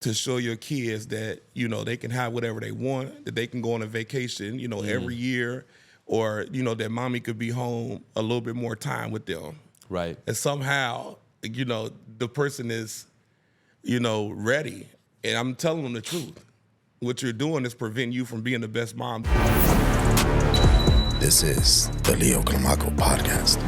to show your kids that, you know, they can have whatever they want, that they can go on a vacation, you know, every year, or, you know, that mommy could be home a little bit more time with them. Right. And somehow, you know, the person is, you know, ready. And I'm telling them the truth. What you're doing is preventing you from being the best mom. This is the CLIMACO podcast.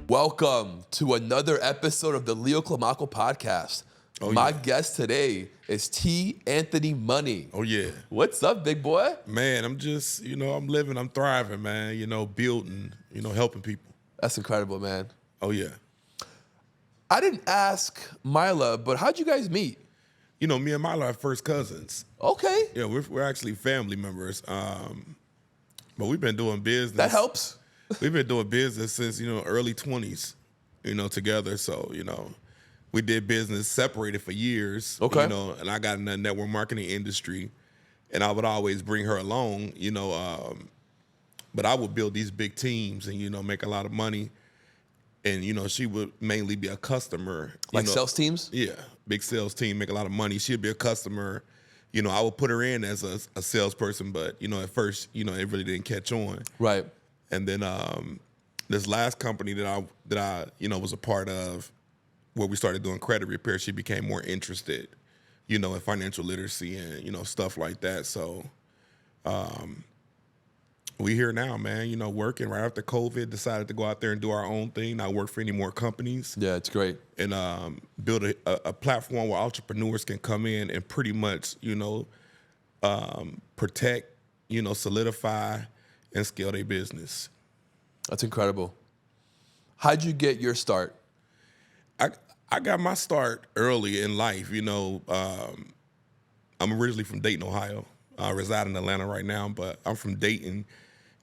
Welcome to another episode of the CLIMACO podcast. My guest today is T. Anthony Monie. Oh, yeah. What's up, big boy? Man, I'm just, you know, I'm living, I'm thriving, man. You know, building, you know, helping people. That's incredible, man. Oh, yeah. I didn't ask Mila, but how'd you guys meet? You know, me and Mila are first cousins. Okay. Yeah, we're actually family members. But we've been doing business. That helps. We've been doing business since, you know, early 20s, you know, together. So, you know, we did business separated for years. Okay. You know, and I got in the network marketing industry, and I would always bring her along, you know, but I would build these big teams and, you know, make a lot of money. And, you know, she would mainly be a customer. Like know, sales teams? Yeah, big sales team, make a lot of money. She'd be a customer. You know, I would put her in as a salesperson, but, you know, at first, you know, it really didn't catch on. Right. And then this last company that I you know was a part of, where we started doing credit repair, she became more interested, you know, in financial literacy and, you know, stuff like that. So we here now, man. You know, working right after COVID, decided to go out there and do our own thing, not work for any more companies. Yeah, it's great. And build a platform where entrepreneurs can come in and pretty much, you know, protect, you know, solidify, and scale their business. That's incredible. How'd you get your start? I got my start early in life. You know, I'm originally from Dayton, Ohio. I reside in Atlanta right now, but I'm from Dayton.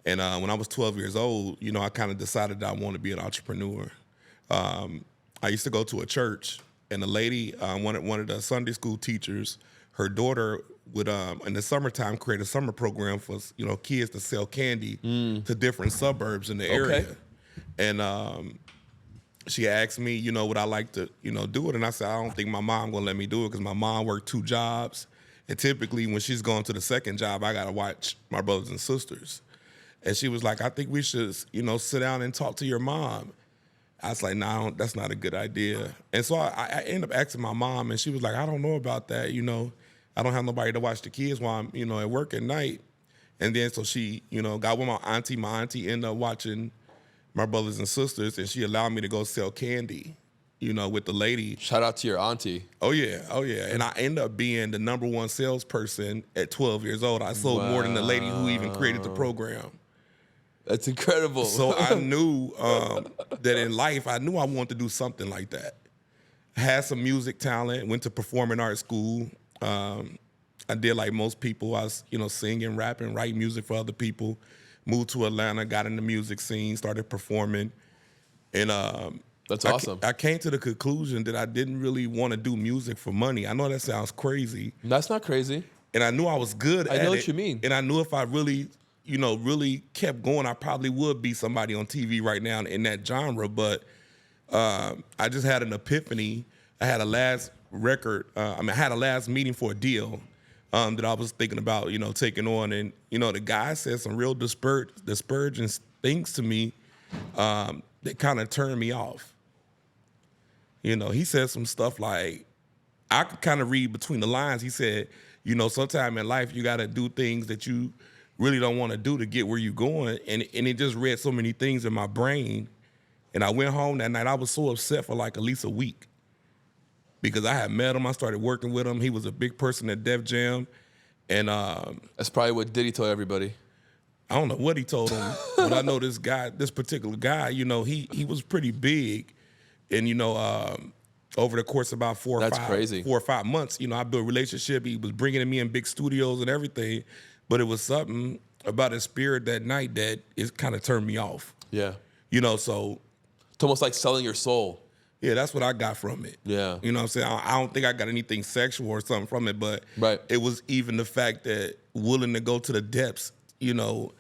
And when I was 12 years old, you know, I kind of decided that I wanted to be an entrepreneur. I used to go to a church, and the lady, one of the Sunday school teachers, her daughter would, in the summertime, create a summer program for, you know, kids to sell candy to different suburbs in the area. And she asked me, you know, would I like to, you know, do it? And I said, I don't think my mom gonna let me do it because my mom worked 2 jobs. And typically when she's going to the second job, I gotta watch my brothers and sisters. And she was like, I think we should, you know, sit down and talk to your mom. I was like, no, that's not a good idea. And so I ended up asking my mom, and she was like, I don't know about that, you know. I don't have nobody to watch the kids while I'm, you know, at work at night. And then so she, you know, got with my auntie. My auntie ended up watching my brothers and sisters, and she allowed me to go sell candy, you know, with the lady. Shout out to your auntie. Oh, yeah. Oh, yeah. And I ended up being the #1 salesperson at 12 years old. I sold more than the lady who even created the program. That's incredible. So I knew that in life, I knew I wanted to do something like that. I had some music talent, went to performing arts school. I did like most people. I was, you know, singing, rapping, writing music for other people. Moved to Atlanta, got in the music scene, started performing. And that's awesome. I came to the conclusion that I didn't really want to do music for money. I know that sounds crazy. That's not crazy. And I knew I was good at it. I know what you mean. And I knew if I really, you know, really kept going, I probably would be somebody on TV right now in that genre. But I just had an epiphany. I had a last record. I had a last meeting for a deal that I was thinking about, you know, taking on. And, you know, the guy said some real disparaging things to me that kind of turned me off. You know, he said some stuff like, I could kind of read between the lines. He said, you know, sometime in life you got to do things that you really don't want to do to get where you're going. And it just read so many things in my brain. And I went home that night. I was so upset for like at least a week because I had met him. I started working with him. He was a big person at Def Jam. And that's probably what Diddy told everybody. I don't know what he told him, but I know this particular guy, you know, he was pretty big. And, you know, over the course of about 4 or 5 months, you know, I built a relationship. He was bringing me in big studios and everything. But it was something about his spirit that night that it kind of turned me off. Yeah. You know, so. It's almost like selling your soul. Yeah, that's what I got from it. Yeah. You know what I'm saying? I don't think I got anything sexual or something from it, but it was even the fact that willing to go to the depths, you know,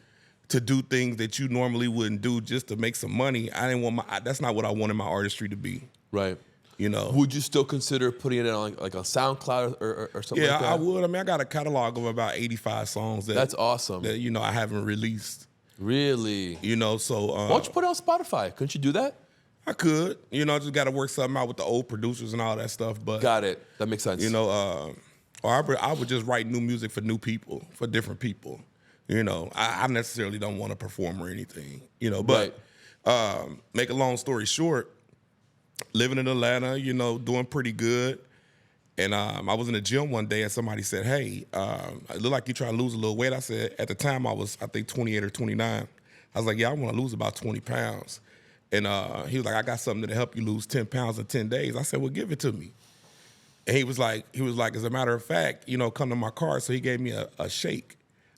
to do things that you normally wouldn't do just to make some money. I didn't want that's not what I wanted my artistry to be. Right. You know, Would you still consider putting it on like on SoundCloud or something like that? I would. I mean, I got a catalog of about 85 songs That's awesome. that I haven't released. Really? You know, so Why don't you put it on Spotify? Couldn't you do that? I could. You know, I just got to work something out with the old producers and all that stuff. But Got it. That makes sense. you know, or I would just write new music for new people, for different people. You know, I necessarily don't want to perform or anything. You know, but make a long story short, living in Atlanta, you know, doing pretty good. And I was in the gym one day and somebody said, hey, it look like you're trying to lose a little weight. I said, at the time I was, I think 28 or 29. I was like, yeah, I want to lose about 20 pounds. And he was like, I got something to help you lose 10 pounds in 10 days. I said, well, give it to me. And he was like, as a matter of fact, you know, come to my car. So he gave me a shake,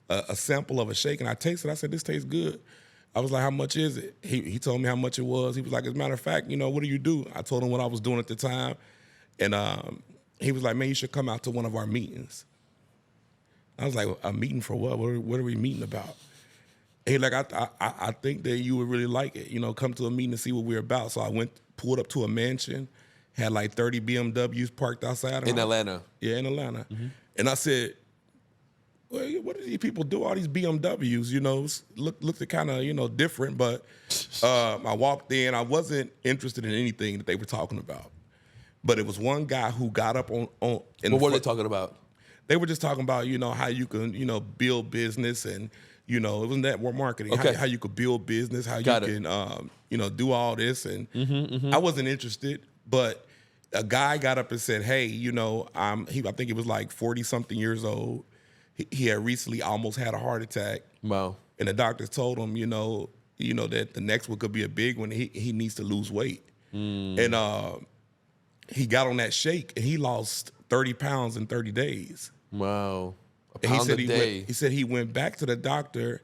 a sample of a shake. And I tasted it. I said, this tastes good. I was like, how much is it? He told me how much it was. He was like, as a matter of fact, you know, what do you do? I told him what I was doing at the time. And he was like, man, you should come out to one of our meetings. I was like, a meeting for what? What are we meeting about? And he like, I think that you would really like it. You know, come to a meeting and see what we're about. So I pulled up to a mansion, had like 30 BMWs parked outside. In Atlanta? Yeah, in Atlanta. Mm-hmm. And I said, well, what do these people do? All these BMWs, you know, looked kind of, you know, different. But I walked in. I wasn't interested in anything that they were talking about. But it was one guy who got up on. What were they talking about? They were just talking about, you know, how you can, you know, build business and, you know, it was network marketing. Okay. How you could build business, how you can, you know, do all this. And I wasn't interested, but a guy got up and said, hey, you know, I think he was like 40-something years old. He had recently almost had a heart attack. Wow. And the doctors told him, you know that the next one could be a big one. He needs to lose weight. And he got on that shake and he lost 30 pounds in 30 days. Wow. And he said he went back to the doctor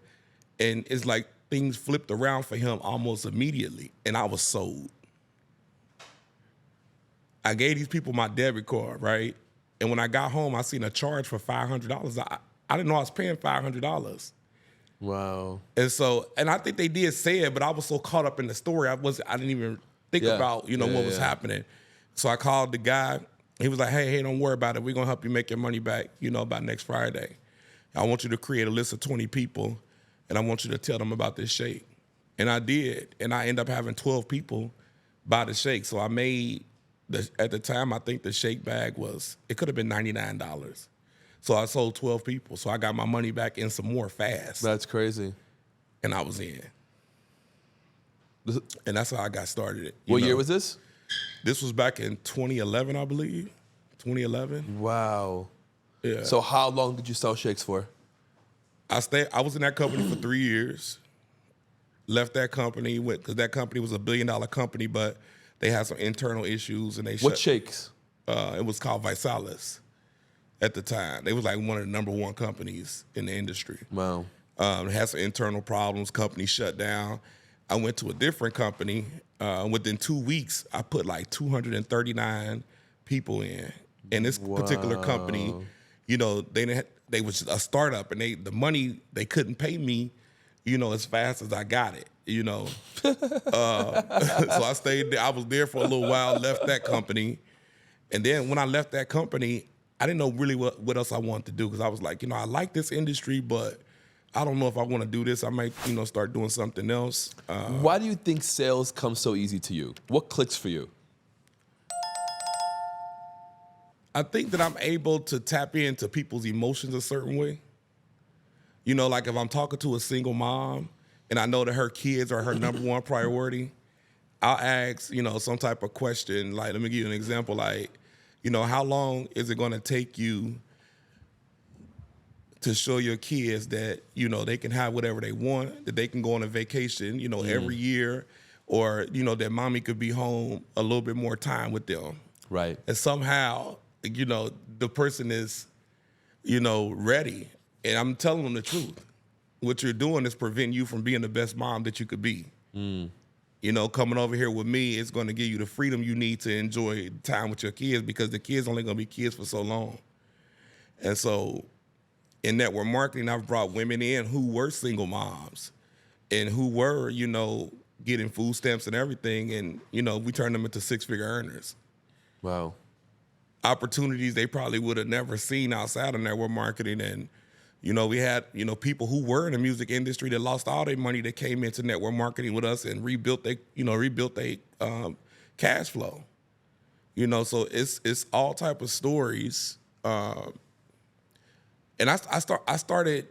and it's like things flipped around for him almost immediately. And I was sold. I gave these people my debit card, right? And when I got home, I seen a charge for $500. I didn't know I was paying $500. Wow. And I think they did say it, but I was so caught up in the story, I didn't even think about, you know, what was happening. So I called the guy. He was like, hey, don't worry about it. We're going to help you make your money back, you know, by next Friday. I want you to create a list of 20 people, and I want you to tell them about this shake. And I did. And I ended up having 12 people buy the shake. So I made, at the time, I think the shake bag it could have been $99. So I sold 12 people. So I got my money back and some more fast. That's crazy. And I was in. And that's how I got started. What year was this? This was back in 2011, I believe. 2011. Wow. Yeah. So how long did you sell shakes for? I was in that company for 3 years. Left that company because that company was $1 billion company, but they had some internal issues and they What shakes? It was called Visalis at the time. They was like one of the number one companies in the industry. Wow. They had some internal problems. Company shut down. I went to a different company. Within 2 weeks, I put like 239 people in. And this particular company, you know, they was a startup, and the money they couldn't pay me, you know, as fast as I got it, you know. So I stayed there. I was there for a little while, left that company. And then when I left that company, I didn't know really what else I wanted to do, because I was like, you know, I like this industry, but I don't know if I want to do this. I might, you know, start doing something else. Why do you think sales comes so easy to you? What clicks for you? I think that I'm able to tap into people's emotions a certain way. You know, like if I'm talking to a single mom and I know that her kids are her number one priority, I'll ask, you know, some type of question. Like, let me give you an example. Like, you know, how long is it going to take you to show your kids that, you know, they can have whatever they want, that they can go on a vacation, you know, every year, or, you know, that mommy could be home a little bit more time with them. Right. And somehow, you know, the person is, you know, ready. And I'm telling them the truth. What you're doing is preventing you from being the best mom that you could be. You know, coming over here with me is going to give you the freedom you need to enjoy time with your kids, because the kids only going to be kids for so long. And so in network marketing, I've brought women in who were single moms and who were, you know, getting food stamps and everything. And, you know, we turned them into six-figure earners. Wow. Opportunities they probably would have never seen outside of network marketing. And, we had, people who were in the music industry that lost all their money that came into network marketing with us and rebuilt their cash flow. So it's all type of stories. And I started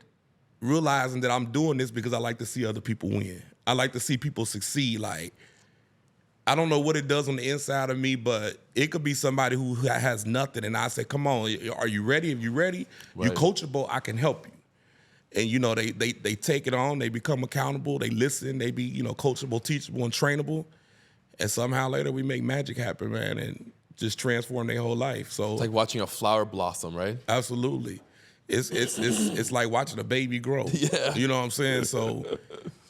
realizing that I'm doing this because I like to see other people win. I like to see people succeed. Like, I don't know what it does on the inside of me, but it could be somebody who has nothing, and I say, "Come on, are you ready? If you're ready, Right. you're coachable. I can help you." And they take it on. They become accountable. They listen. They be coachable, teachable, and trainable. And somehow later we make magic happen, man, and just transform their whole life. So It's like watching a flower blossom, right? absolutely, it's like watching a baby grow. Yeah. You know what I'm saying? So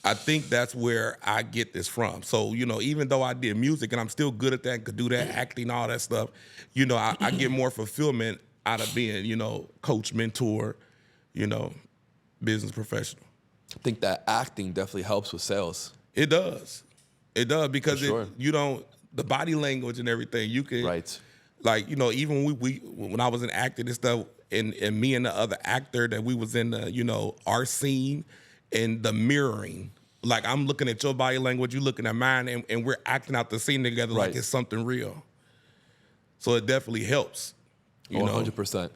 I think that's where I get this from. So, even though I did music and I'm still good at that and could do that, acting, all that stuff, I get more fulfillment out of being, coach, mentor, business professional. I think that acting definitely helps with sales. It does. It does because For sure. the body language and everything, you can, Right. like, even when I was in acting and stuff, and me and the other actor that we was in the, our scene and the mirroring, like I'm looking at your body language, you looking at mine, and we're acting out the scene together like Right. it's something real. So it definitely helps. 100%.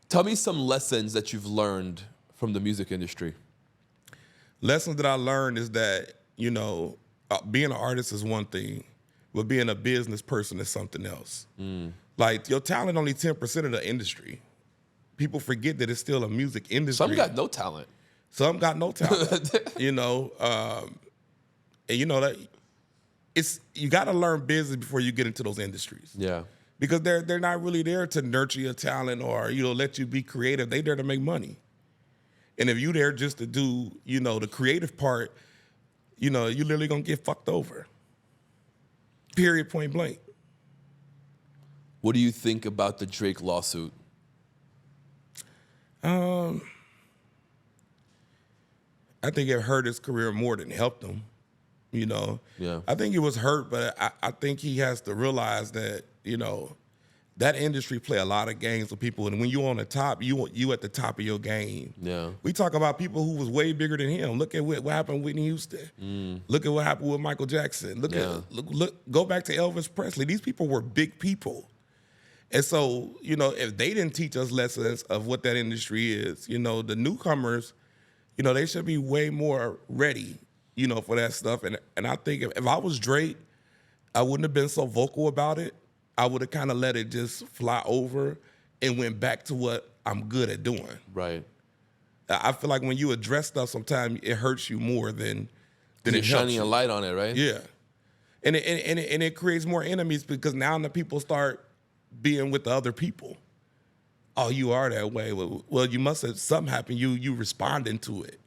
Tell me some lessons that you've learned from the music industry. Lessons that I learned is that, being an artist is one thing, but being a business person is something else. Like, your talent only 10% of the industry. People forget that it's still a music industry. Some got no talent. Some got no talent. And that you got to learn business before you get into those industries. Yeah. Because they're not really there to nurture your talent or let you be creative. They there to make money. And if you there just to do the creative part, you literally gonna get fucked over. Period. Point blank. What do you think about the Drake lawsuit? I think it hurt his career more than helped him. Yeah. I think he was hurt, but I think he has to realize that that industry play a lot of games with people, and when you're on the top, you at the top of your game. Yeah. We talk about people who was way bigger than him. Look at what happened with Whitney Houston. Look at what happened with Michael Jackson. Go back to Elvis Presley. These people were big people. And so, if they didn't teach us lessons of what that industry is, the newcomers, they should be way more ready, for that stuff. And I think if I was Drake, I wouldn't have been so vocal about it. I would have kind of let it just fly over and went back to what I'm good at doing. Right. I feel like when you address stuff, sometimes it hurts you more than it You're helps shining you. a light on it, right? Yeah. And it creates more enemies because now the people start being with the other people. Oh, you are that way. Well, you must have something happened. You responding to it,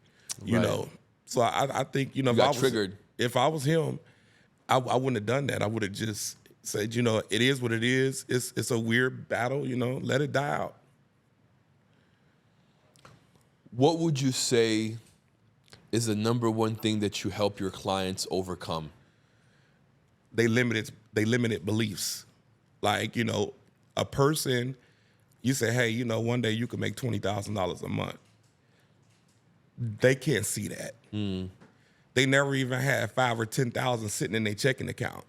Right. So I think Triggered. If I was him, I wouldn't have done that. I would have just said, it is what it is. It's a weird battle. Let it die out. What would you say is the number one thing that you help your clients overcome? They limited beliefs. Like, a person, you say, hey, one day you can make $20,000 a month. They can't see that. They never even had 5 or 10,000 sitting in their checking account.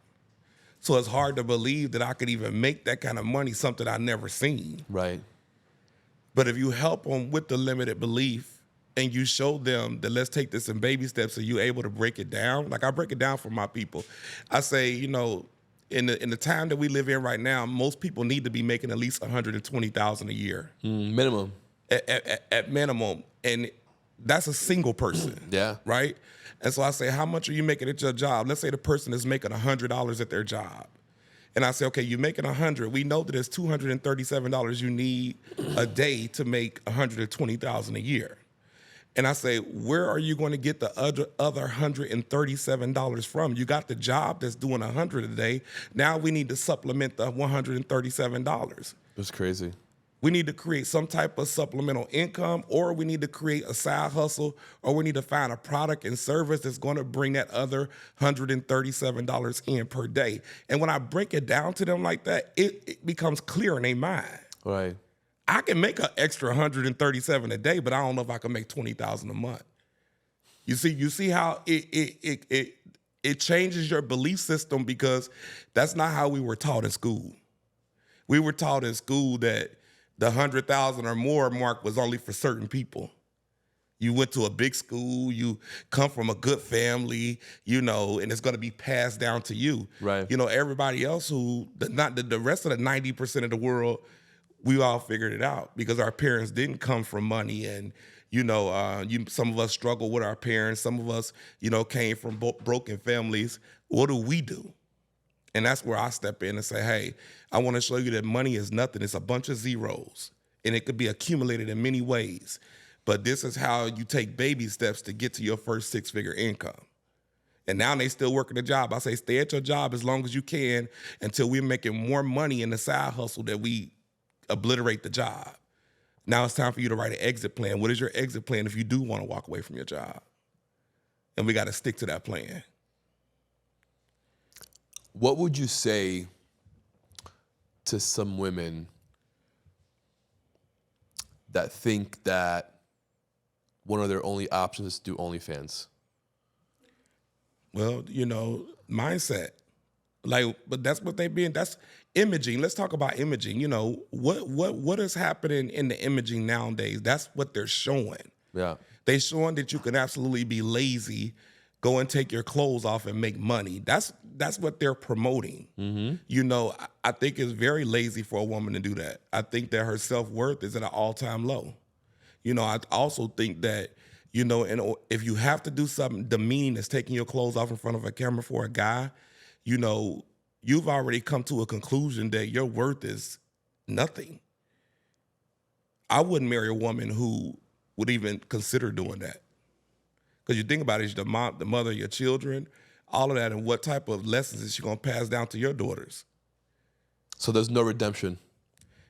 So it's hard to believe that I could even make that kind of money, something I never seen. Right. But if you help them with the limited belief and you show them that let's take this in baby steps, so you're able to break it down. Like I break it down for my people. I say, in the time that we live in right now, most people need to be making at least $120,000 a year. Minimum. At minimum. And that's a single person. Yeah. Right? And so I say, how much are you making at your job? Let's say the person is making $100 at their job. And I say, okay, you're making $100. We know that it's $237 you need a day to make $120,000 a year. And I say, where are you going to get the other $137 from? You got the job that's doing $100 a day. Now we need to supplement the $137. That's crazy. We need to create some type of supplemental income, or we need to create a side hustle, or we need to find a product and service that's going to bring that other $137 in per day. And when I break it down to them like that, it becomes clear in their mind. Right. I can make an extra 137 a day, but I don't know if I can make 20,000 a month. You see how it changes your belief system, because that's not how we were taught in school. We were taught in school that the 100,000 or more mark was only for certain people. You went to a big school, you come from a good family, and it's going to be passed down to you. Right. Everybody else the rest of the 90% of the world, we all figured it out because our parents didn't come from money, and some of us struggle with our parents. Some of us, came from broken families. What do? And that's where I step in and say, hey, I want to show you that money is nothing. It's a bunch of zeros, and it could be accumulated in many ways. But this is how you take baby steps to get to your first six-figure income. And now they still working a job. I say stay at your job as long as you can until we're making more money in the side hustle that we obliterate the job. Now it's time for you to write an exit plan. What is your exit plan if you do want to walk away from your job? And we got to stick to that plan. What would you say to some women that think that one of their only options is to do OnlyFans? Well, mindset. But that's what that's imaging. Let's talk about imaging. What is happening in the imaging nowadays? That's what they're showing. Yeah. They're showing that you can absolutely be lazy, go and take your clothes off and make money. That's what they're promoting. Mm-hmm. I think it's very lazy for a woman to do that. I think that her self-worth is at an all-time low. I also think that, and if you have to do something demeaning as taking your clothes off in front of a camera for a guy, you've already come to a conclusion that your worth is nothing. I wouldn't marry a woman who would even consider doing that. Because you think about it, the mother of your children, all of that, and what type of lessons is she going to pass down to your daughters? So there's no redemption.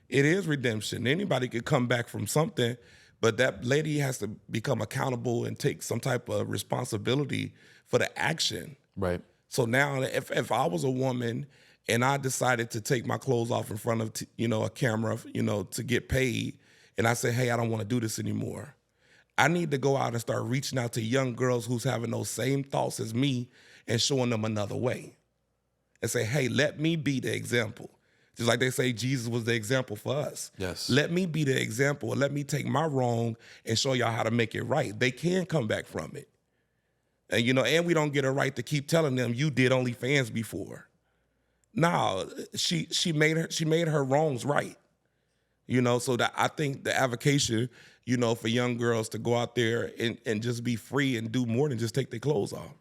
It is redemption. Anybody could come back from something, but that lady has to become accountable and take some type of responsibility for the action. Right. So now if I was a woman and I decided to take my clothes off in front of, a camera, to get paid, and I say, hey, I don't want to do this anymore, I need to go out and start reaching out to young girls who's having those same thoughts as me and showing them another way. And say, hey, let me be the example. Just like they say Jesus was the example for us. Yes. Let me be the example, and let me take my wrong and show y'all how to make it right. They can come back from it. And, and we don't get a right to keep telling them you did OnlyFans before. No, she made her wrongs right. So that I think the avocation, for young girls to go out there and just be free and do more than just take their clothes off.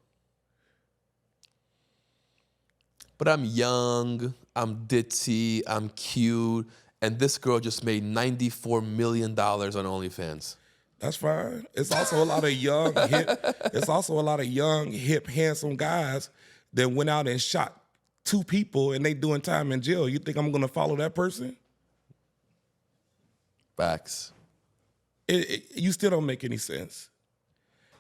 But I'm young, I'm ditzy, I'm cute, and this girl just made $94 million on OnlyFans. That's fine. It's also a lot of young, hip, handsome guys that went out and shot 2 people and they doing time in jail. You think I'm gonna follow that person? Facts. You still don't make any sense.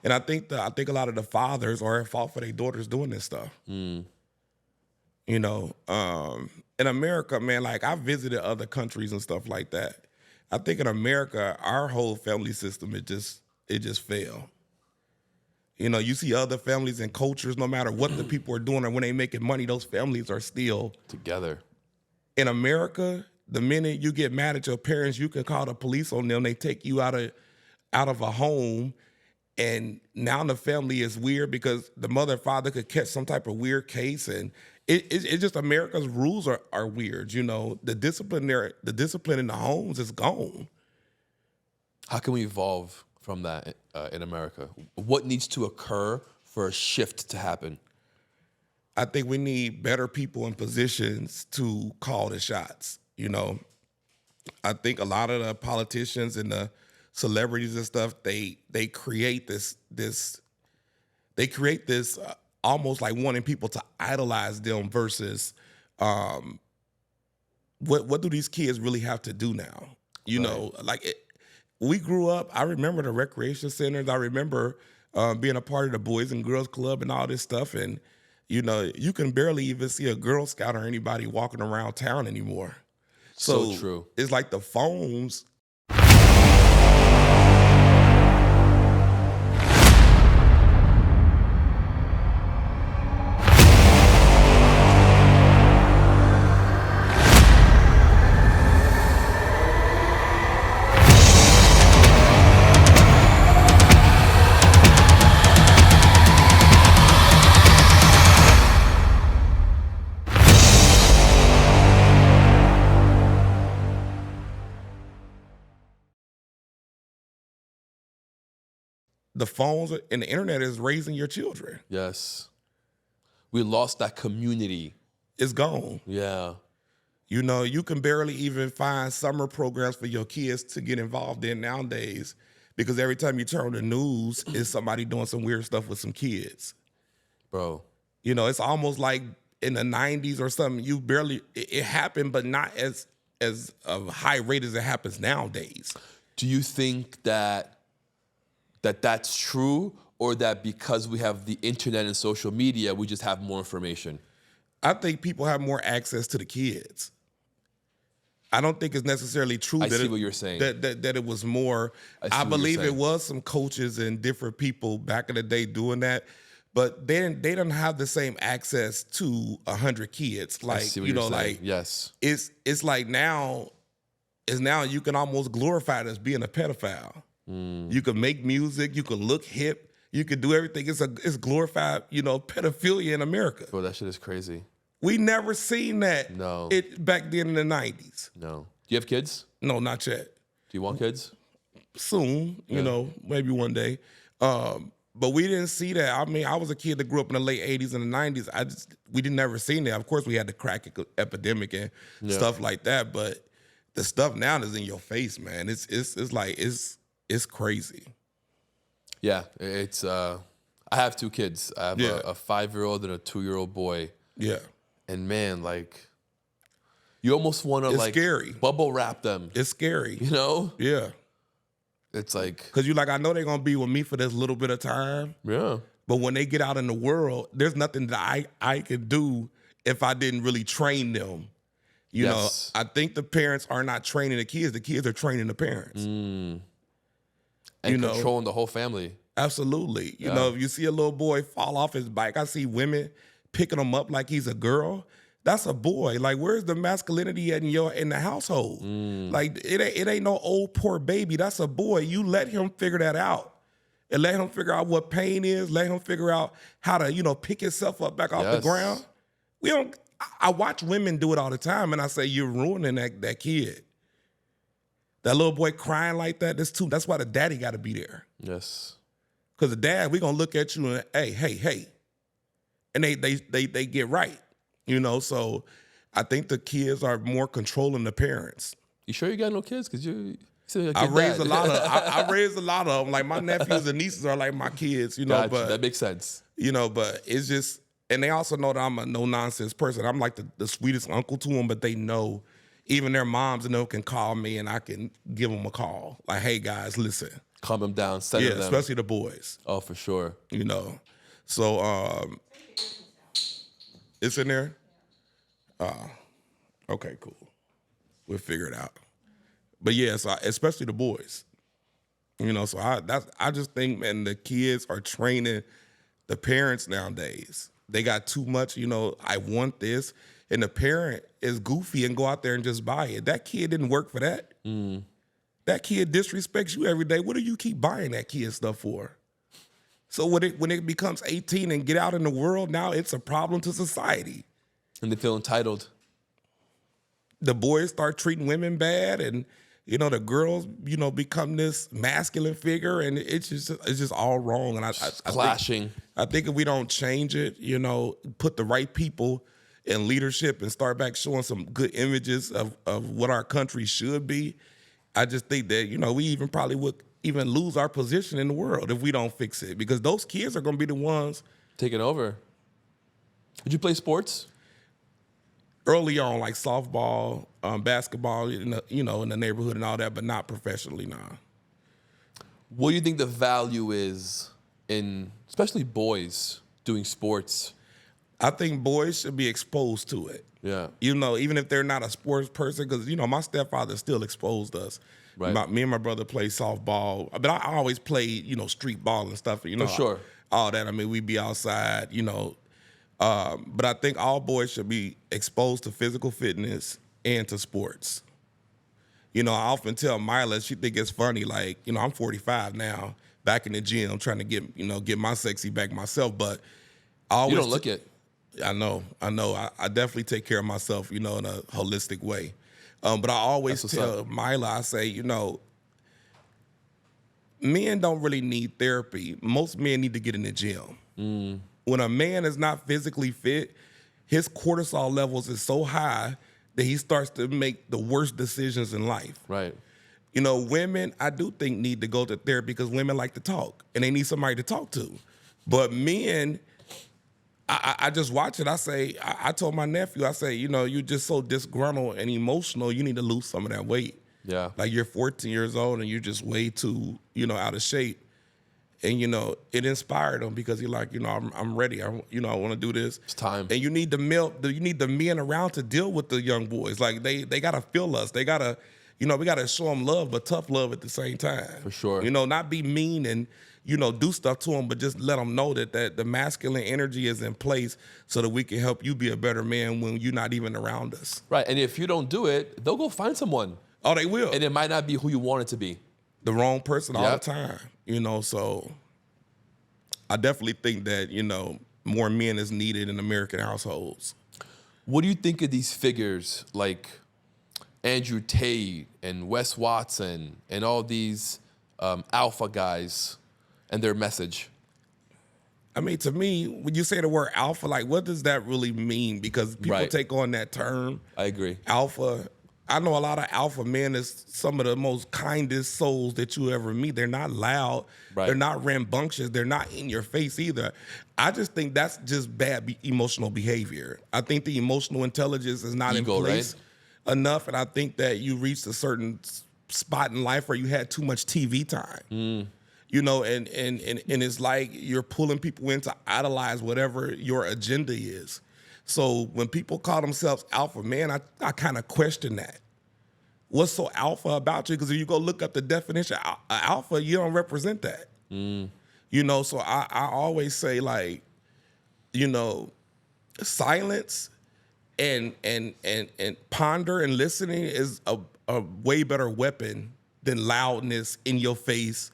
And I think a lot of the fathers are at fault for their daughters doing this stuff. In America, man, like I visited other countries and stuff like that. I think in America, our whole family system, it just failed. You see other families and cultures, no matter what the people are doing or when they making money, those families are still together. In America, the minute you get mad at your parents, you can call the police on them. They take you out of a home, and now the family is weird because the mother and father could catch some type of weird case, and it's just America's rules are weird. The discipline in the homes is gone. How can we evolve from that in America? What needs to occur for a shift to happen? I think we need better people in positions to call the shots. I think a lot of the politicians and the celebrities and stuff, they create this almost like wanting people to idolize them versus what do these kids really have to do now? You know, like we grew up. I remember the recreation centers. I remember being a part of the Boys and Girls Club and all this stuff. And, you know, you can barely even see a Girl Scout or anybody walking around town anymore. So true. It's like the phones. The phones and the internet is raising your children. Yes. We lost that community. It's gone. Yeah. You know, you can barely even find summer programs for your kids to get involved in nowadays because every time you turn on the news, it's somebody doing some weird stuff with some kids. Bro. You know, it's almost like in the 90s or something, you barely, it happened, but not as a high rate as it happens nowadays. Do you think that's true, or that because we have the internet and social media, we just have more information? I think people have more access to the kids. I don't think it's necessarily true I see what you're saying. That it was more. I believe it was some coaches and different people back in the day doing that, but they don't have the same access to 100 kids. Like, you know, like yes, it's like now you can almost glorify it as being a pedophile. You can make music, you can look hip, you can do everything. It's glorified, you know, pedophilia in America. Bro, that shit is crazy. We never seen that. No. Back then in the 90s. No. Do you have kids? No, not yet. Do you want kids? Soon, you know, maybe one day. But we didn't see that. I mean, I was a kid that grew up in the late 80s and the 90s. We didn't never seen that. Of course, we had the crack epidemic and stuff like that. But the stuff now is in your face, man. It's crazy. Yeah, it's. I have two kids. I have a 5-year-old and a 2-year-old boy. Yeah. And man, like, you almost want to like scary. Bubble wrap them. It's scary. You know? Yeah. It's like, because you're like, I know they're gonna be with me for this little bit of time. Yeah. But when they get out in the world, there's nothing that I could do if I didn't really train them. You know, I think the parents are not training the kids. The kids are training the parents. And you know, controlling the whole family. Absolutely. You know, if you see a little boy fall off his bike, I see women picking him up like he's a girl. That's a boy. Like, where's the masculinity in the household? Like, it ain't no old poor baby. That's a boy. You let him figure that out. And let him figure out what pain is. Let him figure out how to, you know, pick himself up back off the ground. I watch women do it all the time, and I say, you're ruining that kid. That little boy crying like that, that's why the daddy got to be there. Yes. Because the dad, we going to look at you and, hey. And they get right, you know? So I think the kids are more controlling the parents. You sure you got no kids? Because I raised a lot of them. Like, my nephews and nieces are like my kids, you know? Gotcha. But that makes sense. You know, but it's just, and they also know that I'm a no-nonsense person. I'm like the sweetest uncle to them, but they know, even their moms can call me and I can give them a call. Like, hey, guys, listen. Calm them down, center them. Especially the boys. Oh, for sure. You know, so it's in there? Okay, cool. We'll figure it out. But yeah, so especially the boys. You know, so I just think, man, the kids are training the parents nowadays. They got too much, you know, I want this. And the parent is goofy and go out there and just buy it. That kid didn't work for that. That kid disrespects you every day. What do you keep buying that kid stuff for? So when it becomes 18 and get out in the world, now it's a problem to society. And they feel entitled. The boys start treating women bad, and you know the girls, you know, become this masculine figure, and it's just all wrong. And I clashing. I think if we don't change it, you know, put the right people in leadership and start back showing some good images of what our country should be, I just think that, you know, we even probably would even lose our position in the world if we don't fix it, because those kids are going to be the ones taking over. Did you play sports? early on, like softball, basketball, in the neighborhood and all that, but not professionally, nah. What do you think the value is in, especially boys, doing sports? I think boys should be exposed to it. Yeah. Even if they're not a sports person, because, my stepfather still exposed us. Right. Me and my brother played softball, but I always played, street ball and stuff, For sure. all that. I mean, we'd be outside, but I think all boys should be exposed to physical fitness and to sports. I often tell Mila, she think it's funny, like, I'm 45 now, back in the gym, trying to get my sexy back myself, but I always... You don't look it. I know. I definitely take care of myself, in a holistic way. But I always tell Mila, I say, men don't really need therapy. Most men need to get in the gym. When a man is not physically fit, his cortisol levels is so high that he starts to make the worst decisions in life. Right. Women, I do think, need to go to therapy because women like to talk and they need somebody to talk to. But men, I just watch it. I told my nephew, I say, you're just so disgruntled and emotional, you need to lose some of that weight. Yeah. Like you're 14 years old and you're just way too, out of shape. And, it inspired him because he's like, I'm ready. I want to do this. It's time. And you need the men around to deal with the young boys. Like they got to feel us. They got to, we got to show them love, but tough love at the same time. For sure. Not be mean and, do stuff to them, but just let them know that the masculine energy is in place so that we can help you be a better man when you're not even around us. Right. And if you don't do it, they'll go find someone. Oh, they will. And it might not be who you want it to be. The wrong person all Yep. the time, so I definitely think that, more men is needed in American households. What do you think of these figures like Andrew Tate and Wes Watson and all these alpha guys and their message? I mean, to me, when you say the word alpha, like, what does that really mean? Because people Right. take on that term. I agree. Alpha. I know a lot of alpha men is some of the most kindest souls that you ever meet. They're not loud. Right. They're not rambunctious. They're not in your face either. I just think that's just bad emotional behavior. I think the emotional intelligence is not Ego, in place enough. And I think that you reached a certain spot in life where you had too much TV time. And it's like you're pulling people in to idolize whatever your agenda is. So when people call themselves alpha, man, I kind of question that. What's so alpha about you? Because if you go look up the definition of alpha, you don't represent that. So I always say, like, silence and ponder and listening is a way better weapon than loudness in your face,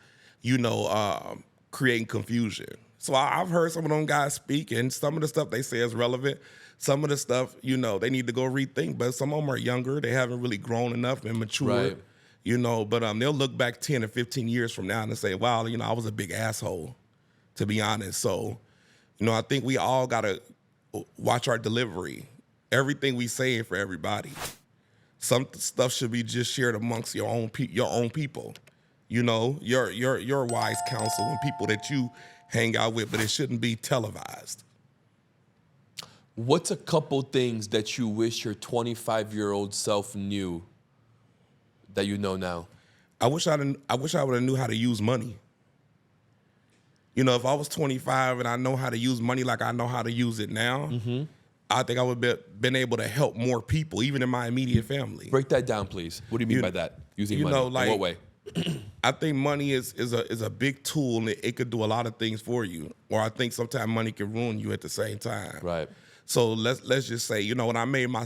creating confusion. So I've heard some of them guys speak, and some of the stuff they say is relevant. Some of the stuff, they need to go rethink. But some of them are younger. They haven't really grown enough and matured, But they'll look back 10 or 15 years from now and say, wow, I was a big asshole, to be honest. So, I think we all got to watch our delivery. Everything we say for everybody. Some stuff should be just shared amongst your own people. Your wise counsel and people that you hang out with, but it shouldn't be televised. What's a couple things that you wish your 25-year-old self knew that you know now? I wish I would have knew how to use money. If I was 25 and I know how to use money like I know how to use it now, I think I would have been able to help more people, even in my immediate family. Break that down, please. What do you mean by that? Using money? In what way? I think money is a big tool, and it could do a lot of things for you. Or I think sometimes money can ruin you at the same time. Right. So let's just say, when I made my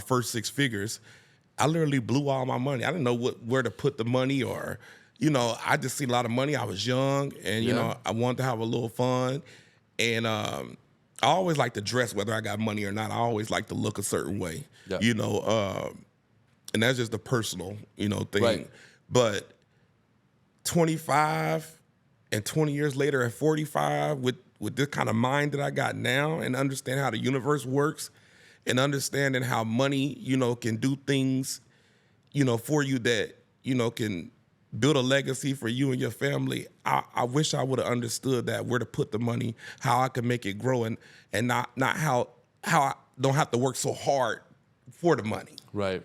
first six figures, I literally blew all my money. I didn't know where to put the money, or, I just see a lot of money. I was young, and I wanted to have a little fun, and I always like to dress, whether I got money or not. I always like to look a certain way, and that's just a personal, thing. Right. But 25 and 20 years later at 45 with this kind of mind that I got now, and understand how the universe works, and understanding how money, can do things, for you that, can build a legacy for you and your family. I wish I would have understood that, where to put the money, how I could make it grow, and not how I don't have to work so hard for the money. Right.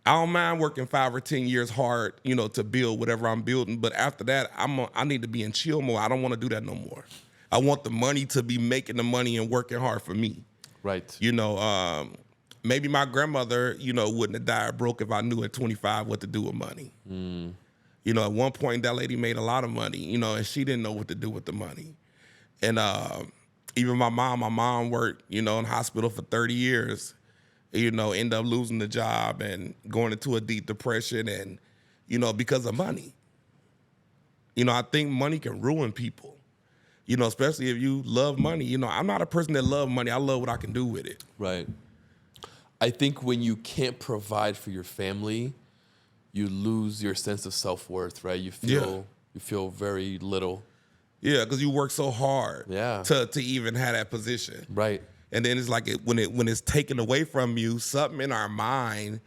I don't mind working 5 or 10 years hard, to build whatever I'm building. But after that, I need to be in chill mode. I don't want to do that no more. I want the money to be making the money and working hard for me. Right. Maybe my grandmother, wouldn't have died broke if I knew at 25 what to do with money. At one point, that lady made a lot of money, and she didn't know what to do with the money. And even my mom worked, in hospital for 30 years, end up losing the job and going into a deep depression and, because of money. I think money can ruin people, especially if you love money. I'm not a person that loves money. I love what I can do with it. Right. I think when you can't provide for your family, you lose your sense of self-worth, right? You feel very little. Yeah, because you work so hard to even have that position. Right. And then it's like when it's taken away from you, something in our mind,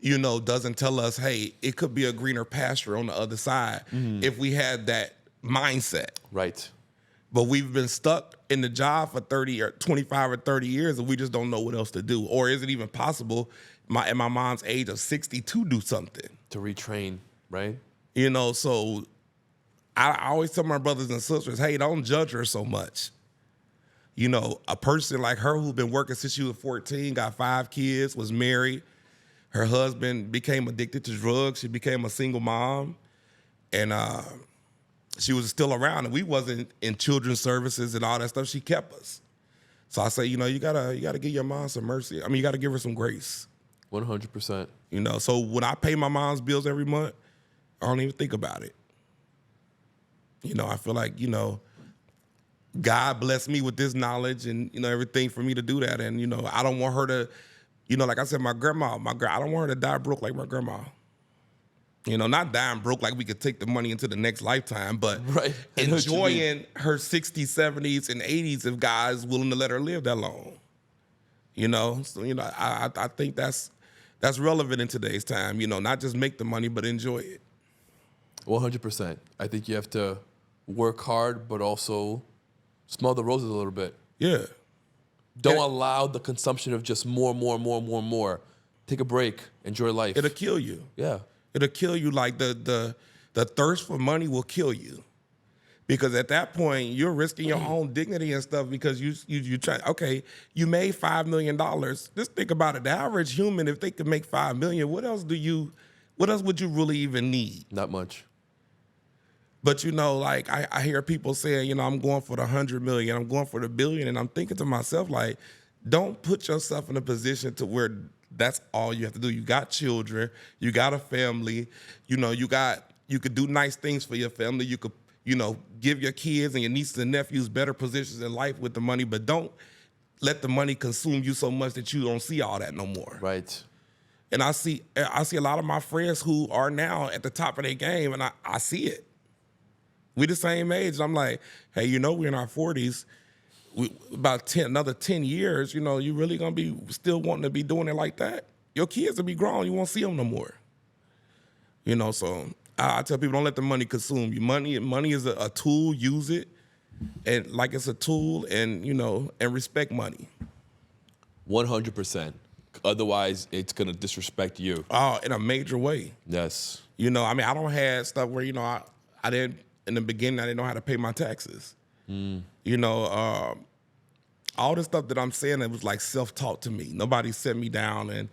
doesn't tell us, hey, it could be a greener pasture on the other side if we had that mindset. Right. But we've been stuck in the job for 30 or 25 or 30 years and we just don't know what else to do. Or is it even possible at my mom's age of 60 to do something? To retrain, right? So I always tell my brothers and sisters, hey, don't judge her so much. A person like her who's been working since she was 14, got 5 kids, was married. Her husband became addicted to drugs. She became a single mom. And she was still around. And we wasn't in children's services and all that stuff. She kept us. So I say, you gotta give your mom some mercy. I mean, you gotta give her some grace. 100%. So when I pay my mom's bills every month, I don't even think about it. I feel like, God blessed me with this knowledge and, everything for me to do that. And, I don't want her to, like I said, my grandma, I don't want her to die broke like my grandma. Not dying broke like we could take the money into the next lifetime, but enjoying her 60s, 70s, and 80s if God's willing to let her live that long. So, I think that's relevant in today's time, not just make the money, but enjoy it. 100%. I think you have to work hard, but also smell the roses a little bit. Yeah. Don't allow the consumption of just more. Take a break. Enjoy life. It'll kill you. Yeah. It'll kill you. Like the thirst for money will kill you. Because at that point, you're risking your own dignity and stuff because you try, okay, you made $5 million. Just think about it. The average human, if they could make $5 million, what else would you really even need? Not much. But like I hear people saying, I'm going for the 100 million, I'm going for the billion, and I'm thinking to myself, like, don't put yourself in a position to where that's all you have to do. You got children, you got a family, you could do nice things for your family. You could, give your kids and your nieces and nephews better positions in life with the money, but don't let the money consume you so much that you don't see all that no more. Right. And I see a lot of my friends who are now at the top of their game, and I see it. We the same age. I'm like, hey, we're in our 40s. Another 10 years, you really gonna be still wanting to be doing it like that? Your kids will be grown. You won't see them no more. So I tell people, don't let the money consume you. Money is a tool. Use it, and like it's a tool, and and respect money. 100%. Otherwise, it's gonna disrespect you. Oh, in a major way. Yes. I don't have stuff where I didn't. In the beginning, I didn't know how to pay my taxes. All the stuff that I'm saying, it was like self-taught to me. Nobody set me down and,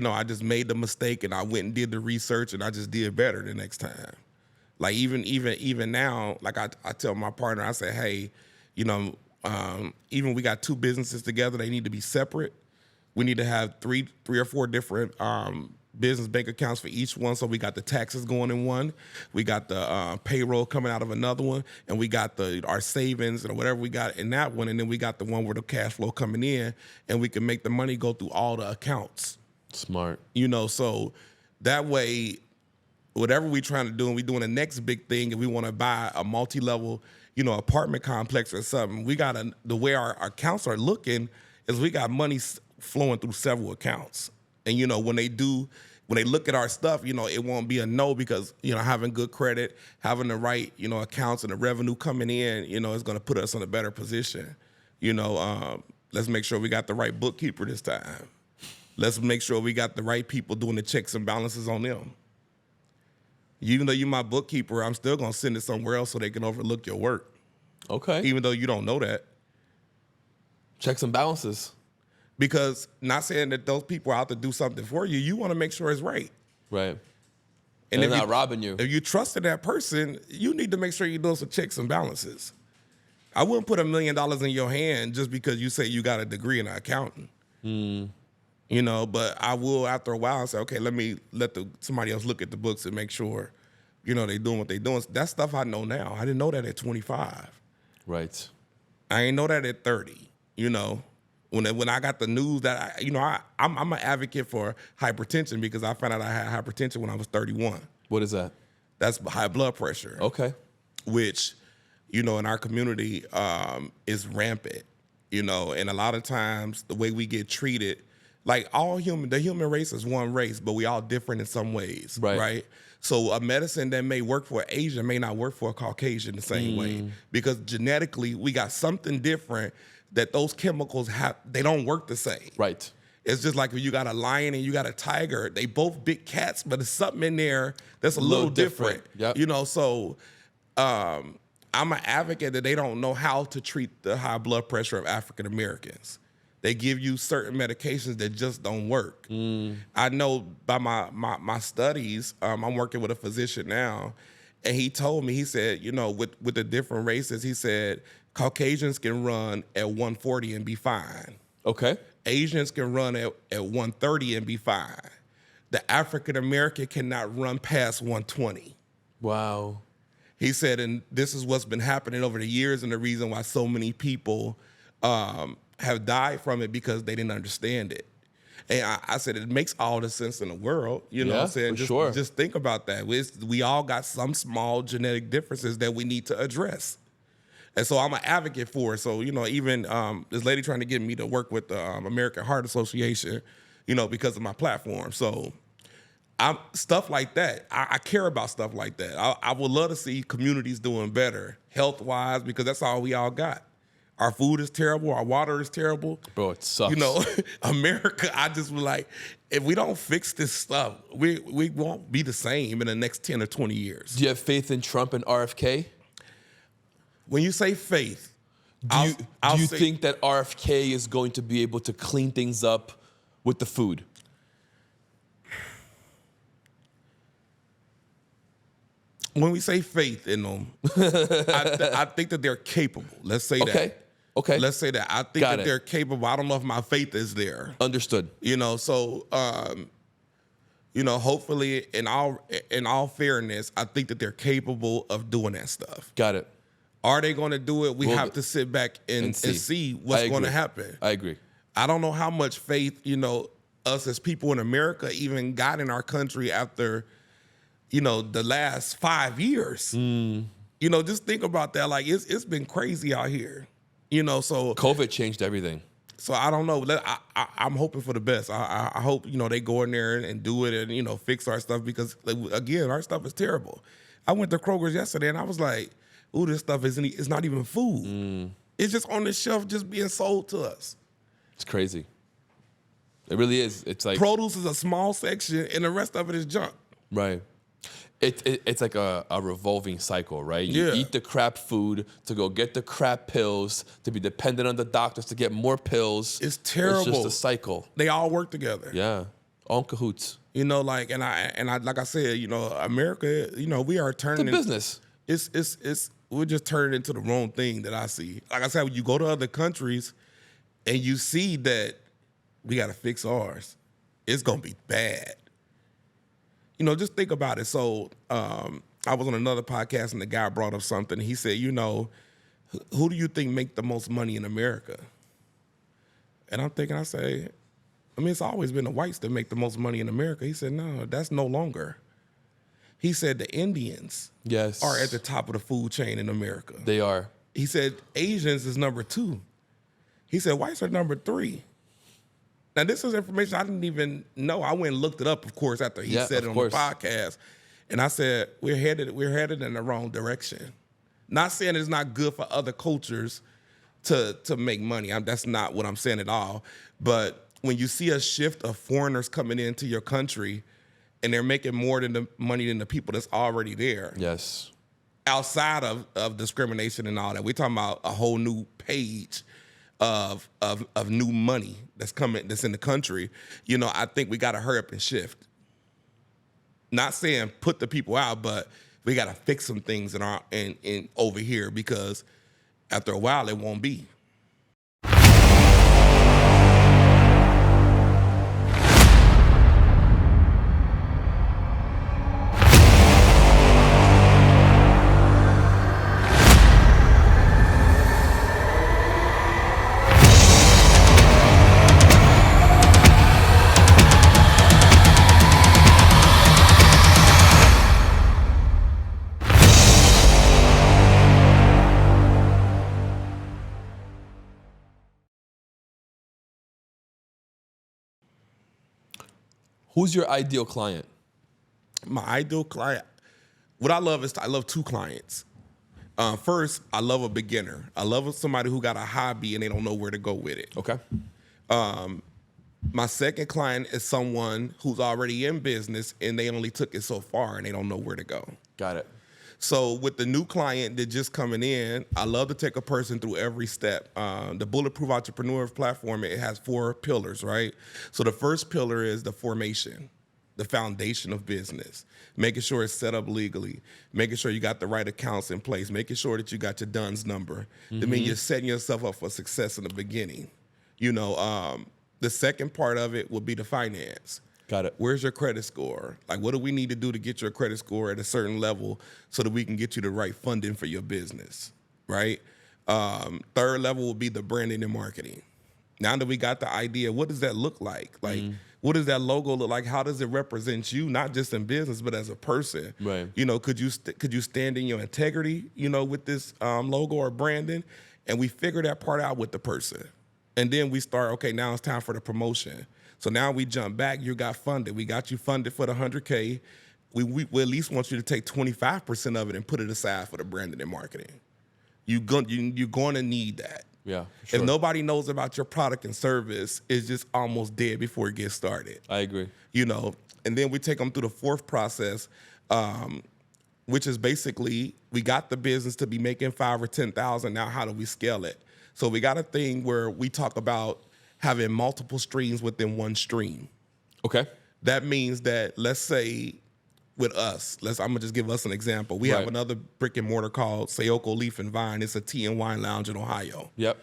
I just made the mistake and I went and did the research and I just did better the next time. Like even now, like I tell my partner, I say, hey, even we got 2 businesses together, they need to be separate. We need to have three or four different business bank accounts for each one. So we got the taxes going in one, we got the payroll coming out of another one, and we got our savings and whatever we got in that one, and then we got the one where the cash flow coming in, and we can make the money go through all the accounts. Smart. So that way, whatever we trying to do, and we doing the next big thing, and we want to buy a multi-level, apartment complex or something, we got the way our accounts are looking is we got money flowing through several accounts. And, when they look at our stuff, it won't be a no because, having good credit, having the right, accounts and the revenue coming in, is going to put us in a better position. Let's make sure we got the right bookkeeper this time. Let's make sure we got the right people doing the checks and balances on them. Even though you're my bookkeeper, I'm still gonna send it somewhere else so they can overlook your work. Okay. Even though you don't know that. Checks and balances. Because not saying that those people are out to do something for you, you want to make sure it's right. Right. And they're if not robbing you. If you trusted that person, you need to make sure you're doing some checks and balances. I wouldn't put $1 million in your hand just because you say you got a degree in accounting. You know, but I will after a while say, okay, let me let somebody else look at the books and make sure, you know, they doing what they doing. That's stuff I know now. I didn't know that at 25. Right. I ain't know that at 30. You know, when I got the news that I'm an advocate for hypertension because I found out I had hypertension when I was 31. What is that? That's high blood pressure. Okay. Which, you know, in our community is rampant. You know, and a lot of times the way we get treated, like the human race is one race, but we all different in some ways, right? So a medicine that may work for an Asian may not work for a Caucasian the same way because genetically we got something different that those chemicals they don't work the same. Right. It's just like if you got a lion and you got a tiger, they both big cats, but there's something in there that's a little different. Yep. You know, so I'm an advocate that they don't know how to treat the high blood pressure of African Americans. They give you certain medications that just don't work. I know by my studies, I'm working with a physician now, and he told me, he said, you know, with the different races, he said, Caucasians can run at 140 and be fine. Okay. Asians can run at 130 and be fine. The African American cannot run past 120. Wow. He said, and this is what's been happening over the years and the reason why so many people have died from it because they didn't understand it. And I said, it makes all the sense in the world. You know what I'm saying? Just think about that. We all got some small genetic differences that we need to address. And so I'm an advocate for it. So, you know, even this lady trying to get me to work with the American Heart Association, you know, because of my platform. So stuff like that. I care about stuff like that. I would love to see communities doing better health-wise because that's all we all got. Our food is terrible. Our water is terrible. Bro, it sucks. You know, America, I just was like, if we don't fix this stuff, we won't be the same in the next 10 or 20 years. Do you have faith in Trump and RFK? When you say faith, do you think that RFK is going to be able to clean things up with the food? When we say faith in them, I think that they're capable. Let's say that. Okay. Let's say that. I think that they're capable. I don't know if my faith is there. Understood. You know, so you know, hopefully in all fairness, I think that they're capable of doing that stuff. Got it. Are they going to do it? We have to sit back and see what's going to happen. I agree. I don't know how much faith, you know, us as people in America even got in our country after, you know, the last 5 years. You know, just think about that. Like, it's been crazy out here. You know, so COVID changed everything. So I don't know. I'm hoping for the best. I hope, you know, they go in there and do it and, you know, fix our stuff because, again, our stuff is terrible. I went to Kroger's yesterday and I was like, ooh, this stuff it's not even food. It's just on the shelf just being sold to us. It's crazy. It really is. It's like produce is a small section and the rest of it is junk. Right. It's like a revolving cycle, right? You eat the crap food to go get the crap pills, to be dependent on the doctors to get more pills. It's terrible. It's just a cycle. They all work together. Yeah. All in cahoots. You know, like, and I like I said, you know, America, you know, we are turning it's a business. We're just turning into the wrong thing that I see. Like I said, when you go to other countries and you see that we got to fix ours, it's gonna be bad. You know, just think about it. So I was on another podcast and the guy brought up something. He said, you know, who do you think make the most money in America? And I'm thinking, I mean, it's always been the whites that make the most money in America. He said, no, that's no longer. He said the Indians are at the top of the food chain in America. They are. He said Asians is number 2. He said whites are number 3. Now, this is information I didn't even know. I went and looked it up, of course, after he said it on the podcast. And I said, we're headed in the wrong direction. Not saying it's not good for other cultures to make money. That's not what I'm saying at all. But when you see a shift of foreigners coming into your country and they're making more than the money than the people that's already there. Yes. Outside of discrimination and all that, we're talking about a whole new page of new money that's in the country. You know, I think we got to hurry up and shift. Not saying put the people out, but we got to fix some things in over here, because after a while it won't be. Who's your ideal client? My ideal client, what I love is I love two clients. First, I love a beginner. I love somebody who got a hobby and they don't know where to go with it. Okay. My second client is someone who's already in business and they only took it so far and they don't know where to go. Got it. So with the new client that just coming in, I love to take a person through every step. The Bulletproof Entrepreneurial platform, it has 4 pillars, right? So the first pillar is the formation, the foundation of business, making sure it's set up legally, making sure you got the right accounts in place, making sure that you got your DUNS number. That means you're setting yourself up for success in the beginning. You know, the second part of it would be the finance. Got it. Where's your credit score? Like, what do we need to do to get your credit score at a certain level so that we can get you the right funding for your business, right? Third level will be the branding and marketing. Now that we got the idea, what does that look like? Like, what does that logo look like? How does it represent you, not just in business, but as a person? Right. You know, could you stand in your integrity, you know, with this logo or branding? And we figure that part out with the person. And then we start, okay, now it's time for the promotion. So now we jump back, you got funded. We got you funded for the 100K. We at least want you to take 25% of it and put it aside for the branding and marketing. You're going to need that. Yeah, sure. If nobody knows about your product and service, it's just almost dead before it gets started. I agree. You know, and then we take them through the fourth process, which is basically we got the business to be making 5 or 10,000. Now, how do we scale it? So we got a thing where we talk about having multiple streams within one stream. Okay. That means that, let's say with us, I'm gonna just give us an example. We have another brick and mortar called Sayoko Leaf and Vine. It's a tea and wine lounge in Ohio. Yep.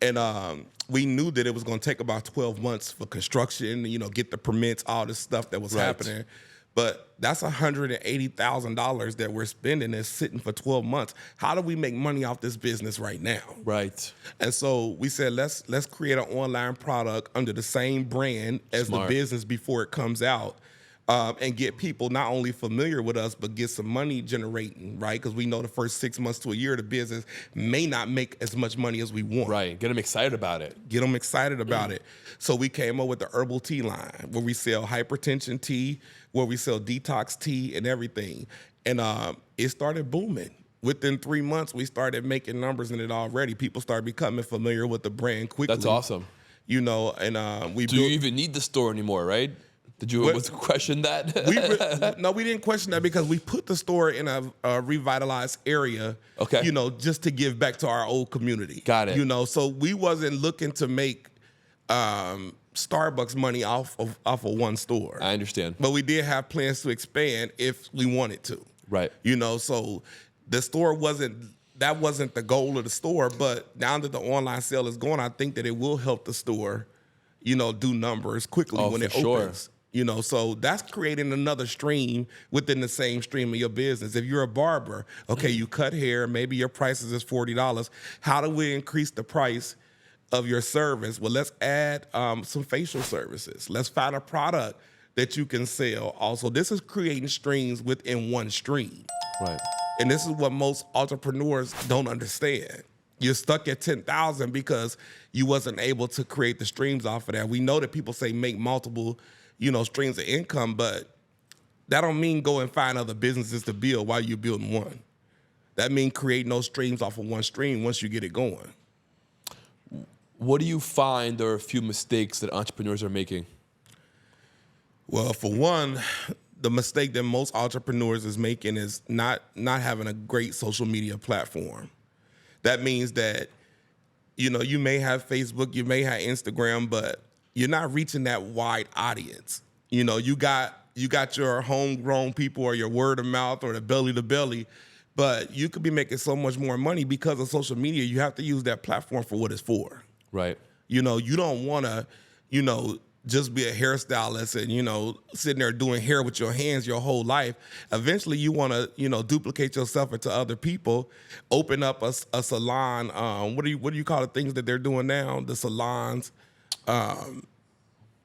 And we knew that it was gonna take about 12 months for construction, you know, get the permits, all this stuff that was happening. But that's $180,000 that we're spending that's sitting for 12 months. How do we make money off this business right now? Right. And so we said, let's create an online product under the same brand as the business before it comes out, and get people not only familiar with us, but get some money generating, right? Because we know the first 6 months to a year, the business may not make as much money as we want. Right. Get them excited about it. Get them excited about it. So we came up with the herbal tea line where we sell hypertension tea, where we sell detox tea and everything. And it started booming. Within 3 months, we started making numbers in it already. People started becoming familiar with the brand quickly. That's awesome. You know, and Do you even need the store anymore, right? Did you question that? No, we didn't question that because we put the store in a revitalized area, Okay. you know, just to give back to our old community. Got it. You know, so we wasn't looking to make Starbucks money off of one store. I understand. But we did have plans to expand if we wanted to. Right. You know, so the store wasn't the goal of the store, but now that the online sale is going, I think that it will help the store, you know, do numbers quickly when it opens. You know, so that's creating another stream within the same stream of your business. If you're a barber, okay, you cut hair, maybe your prices is $40. How do we increase the price of your service? Well, let's add some facial services. Let's find a product that you can sell. Also, this is creating streams within one stream. Right. And this is what most entrepreneurs don't understand. You're stuck at 10,000 because you wasn't able to create the streams off of that. We know that people say make multiple, you know, streams of income, but that don't mean go and find other businesses to build while you're building one. That means create no streams off of one stream once you get it going. What do you find are a few mistakes that entrepreneurs are making? Well, for one, the mistake that most entrepreneurs is making is not having a great social media platform. That means that, you may have Facebook, you may have Instagram, but you're not reaching that wide audience. You got your homegrown people or your word of mouth or the belly to belly, but you could be making so much more money because of social media. You have to use that platform for what it's for. Right. You don't want to, just be a hairstylist and, sitting there doing hair with your hands your whole life. Eventually you want to, duplicate yourself into other people, open up a salon. What do you call the things that they're doing now? The salons. I'm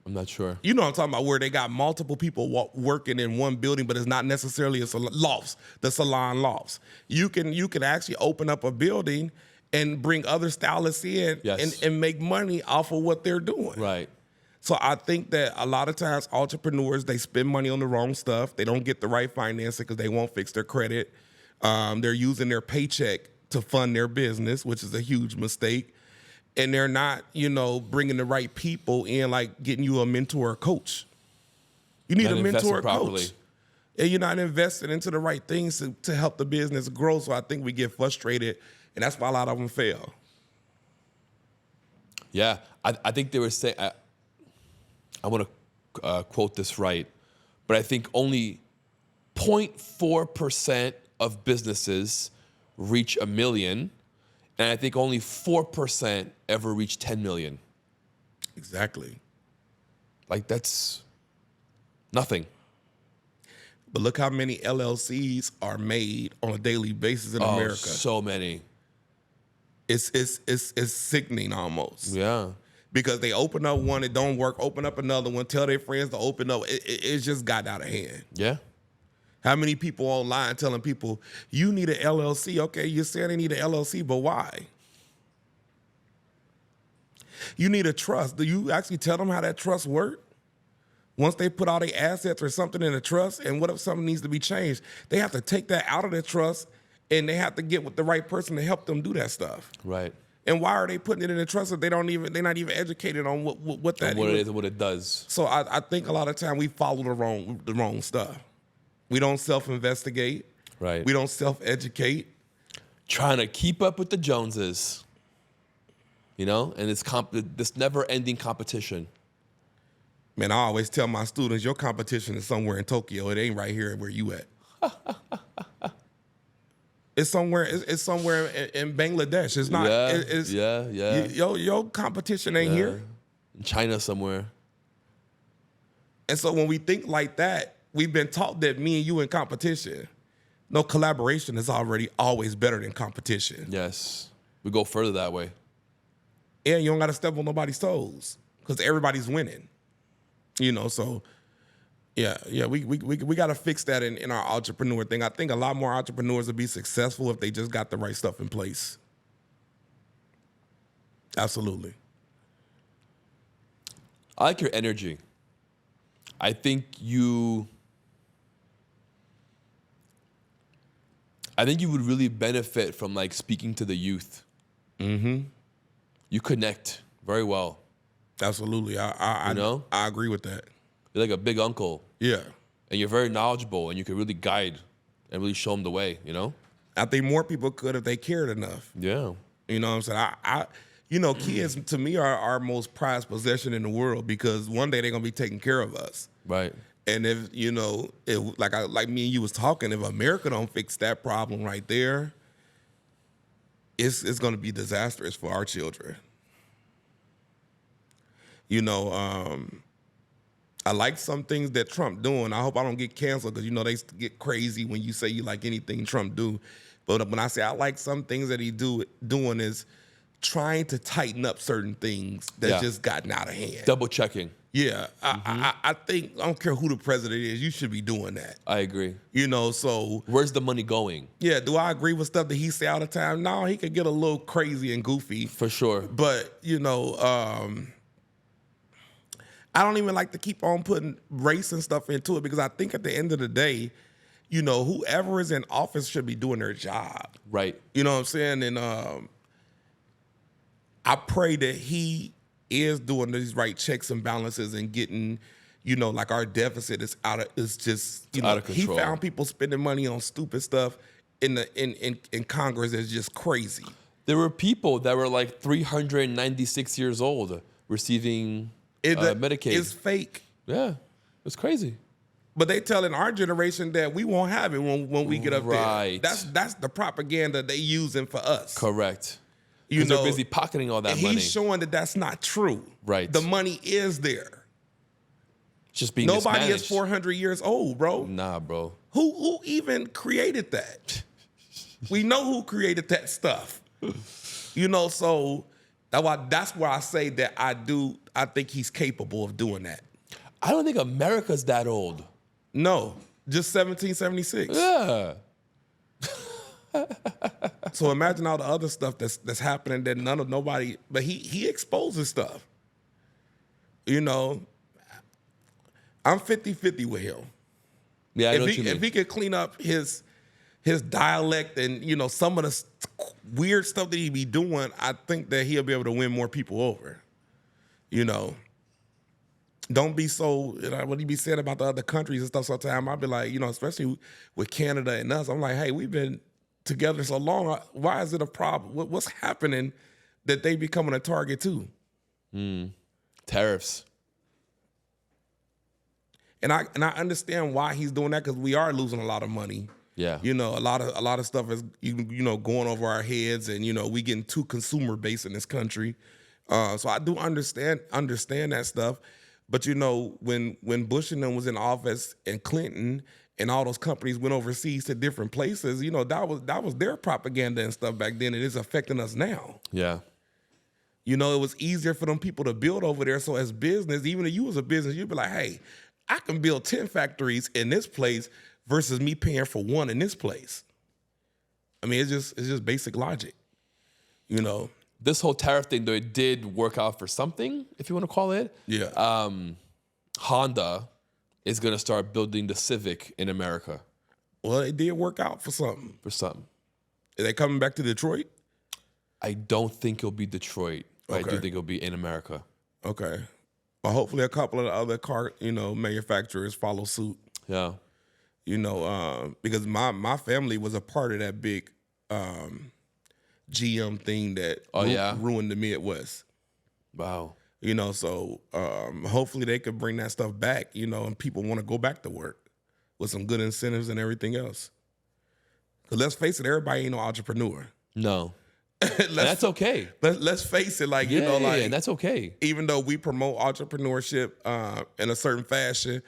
not sure. You know what I'm talking about, where they got multiple people working in one building, but it's not necessarily a lofts, the salon lofts. You can actually open up a building and bring other stylists in and make money off of what they're doing. Right. So I think that a lot of times entrepreneurs, they spend money on the wrong stuff. They don't get the right financing because they won't fix their credit. They're using their paycheck to fund their business, which is a huge mistake. And they're not, bringing the right people in, like getting you a mentor or coach. You need a mentor or coach. And you're not investing into the right things to help the business grow. So I think we get frustrated, and that's why a lot of them fail. Yeah, I think they were saying, I want to quote this right, but I think only 0.4% of businesses reach $1 million, and I think only 4% ever reach 10 million. Exactly. Like, that's nothing. But look how many LLCs are made on a daily basis in America. So many. It's sickening almost. Yeah. Because they open up one, it don't work, open up another one, tell their friends to open up. It's just got out of hand. Yeah. How many people online telling people, you need an LLC? Okay, you're saying they need an LLC, but why? You need a trust. Do you actually tell them how that trust works? Once they put all their assets or something in a trust, and what if something needs to be changed? They have to take that out of the trust, and they have to get with the right person to help them do that stuff. Right. And why are they putting it in a trust if they're not even educated on what that what is? it is and what it does. So I think a lot of time we follow the wrong stuff. We don't self-investigate. Right. We don't self-educate. Trying to keep up with the Joneses, and it's this never-ending competition. Man, I always tell my students, your competition is somewhere in Tokyo. It ain't right here where you at. It's somewhere in Bangladesh. It's not. Yeah. Your competition ain't here. In China somewhere. And so when we think like that, we've been taught that me and you in competition. No, collaboration is always better than competition. Yes. We go further that way. And you don't got to step on nobody's toes because everybody's winning. So yeah, we got to fix that in our entrepreneur thing. I think a lot more entrepreneurs would be successful if they just got the right stuff in place. Absolutely. I like your energy. I think you would really benefit from like speaking to the youth. Mm-hmm. You connect very well. Absolutely. I agree with that. You're like a big uncle. Yeah. And you're very knowledgeable and you can really guide and really show them the way, I think more people could if they cared enough. Yeah. You know what I'm saying? Kids to me are our most prized possession in the world because one day they're going to be taking care of us. Right. And if, like me and you was talking, if America don't fix that problem right there, it's going to be disastrous for our children. I like some things that Trump doing. I hope I don't get canceled because, they get crazy when you say you like anything Trump do. But when I say I like some things that he doing is trying to tighten up certain things that just gotten out of hand. Double checking. Yeah. I think, I don't care who the president is, you should be doing that. I agree. So. Where's the money going? Yeah, do I agree with stuff that he say all the time? No, he could get a little crazy and goofy. For sure. But, I don't even like to keep on putting race and stuff into it because I think at the end of the day, whoever is in office should be doing their job. Right. You know what I'm saying? And I pray that he is doing these right checks and balances and getting, like our deficit is just, out of control. He found people spending money on stupid stuff in Congress that's just crazy. There were people that were like 396 years old receiving Medicaid. It's fake. Yeah, it's crazy. But they telling our generation that we won't have it when we get up Right. there. That's the propaganda they using for us. Correct. You They're know, busy pocketing all that he's money. showing that that's not true. Right. The money is there. It's just being Nobody is mismanaged. 400 years old, bro. Nah, bro. Who even created that? We know who created that stuff. So that's where I say that I think he's capable of doing that. I don't think America's that old. No, just 1776. Yeah. So imagine all the other stuff that's happening that nobody, but he exposes stuff. I'm 50-50 with him. Yeah, I know what you mean. If he could clean up his dialect and some of the weird stuff that he be doing, I think that he'll be able to win more people over. Don't be so, what he be saying about the other countries and stuff sometimes, I'll be like, especially with Canada and us, I'm like, hey, we've been together so long. Why is it a problem? What's happening that they becoming a target too? Tariffs. And I understand why he's doing that, because we are losing a lot of money. Yeah. A lot of stuff is going over our heads, and we getting too consumer based in this country. So I do understand that stuff. But when Bush and them was in office and Clinton and all those companies went overseas to different places, that was their propaganda and stuff back then, and it's affecting us now. Yeah. It was easier for them people to build over there. So as business, even if you was a business, you'd be like, hey, I can build 10 factories in this place versus me paying for one in this place. I mean, it's just basic logic, This whole tariff thing, though, it did work out for something, if you want to call it. Yeah. Honda is going to start building the Civic in America. Well, it did work out for something. Are they coming back to Detroit? I don't think it'll be Detroit. But I Okay. do think it'll be in America. Okay. Well, hopefully a couple of the other car, manufacturers follow suit. Yeah. Because my family was a part of that big GM thing that ruined the Midwest. Wow. So hopefully they could bring that stuff back, and people want to go back to work with some good incentives and everything else. Because let's face it, everybody ain't no entrepreneur. No. That's okay. Let's face it, and that's okay. Even though we promote entrepreneurship in a certain fashion,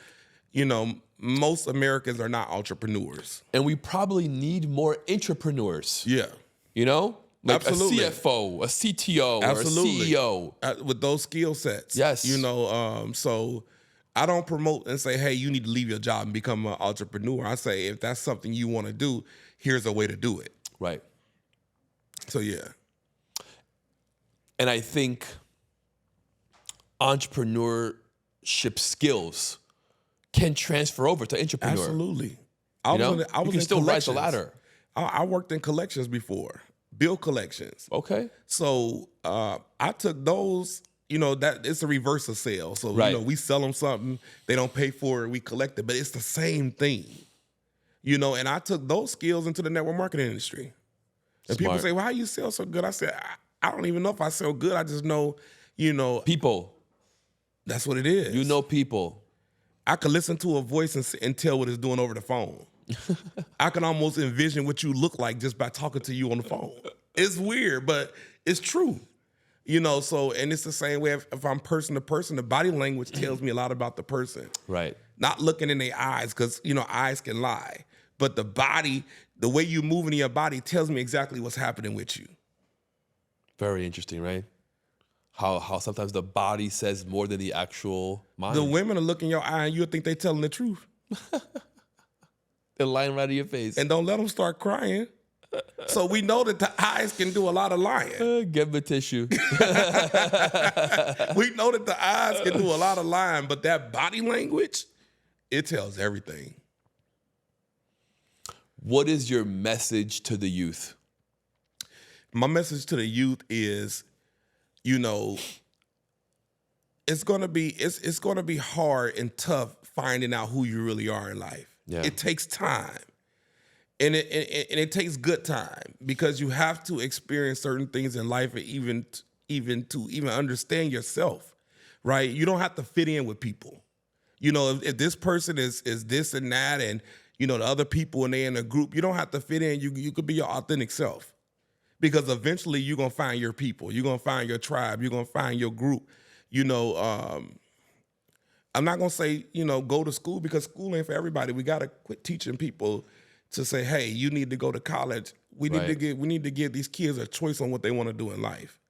most Americans are not entrepreneurs. And we probably need more entrepreneurs. Yeah. Like Absolutely. a CFO, a CTO, Absolutely. or a CEO. With those skill sets. Yes. So I don't promote and say, hey, you need to leave your job and become an entrepreneur. I say, if that's something you want to do, here's a way to do it. Right. So, yeah. And I think entrepreneurship skills can transfer over to entrepreneur. Absolutely. I You was can in still rise the collections. ladder. I worked in collections before, bill collections. Okay. So I took those, that it's a reverse of sale. So, Right. we sell them something, they don't pay for it, we collect it, but it's the same thing. And I took those skills into the network marketing industry. And people Smart. say, well, how you sell so good? I said, I don't even know if I sell good. I just know, People. that's what it is. People. I could listen to a voice and tell what it's doing over the phone. I can almost envision what you look like just by talking to you on the phone. It's weird, but it's true. So, and it's the same way if I'm person to person, the body language tells me a lot about the person. Right. Not looking in their eyes, because, eyes can lie. But the body, the way you move in your body tells me exactly what's happening with you. Very interesting, right? How sometimes the body says more than the actual mind. The women will look in your eye and you'll think they're telling the truth. They're lying right in your face. And don't let them start crying. So we know that the eyes can do a lot of lying. Give them a tissue. We know that the eyes can do a lot of lying, but that body language, it tells everything. What is your message to the youth? My message to the youth is you know, it's gonna be hard and tough finding out who you really are in life. Yeah. It takes time. And it takes good time, because you have to experience certain things in life, and even to understand yourself, right? You don't have to fit in with people. You know, if this person is this and that, and you know the other people, and they in a group, you don't have to fit in. You could be your authentic self, because eventually you're gonna find your people. You're gonna find your tribe. You're gonna find your group. You know, I'm not gonna say, you know, go to school, because school ain't for everybody. We gotta quit teaching people to say, hey, you need to go to college. We need to give these kids a choice on what they want to do in life.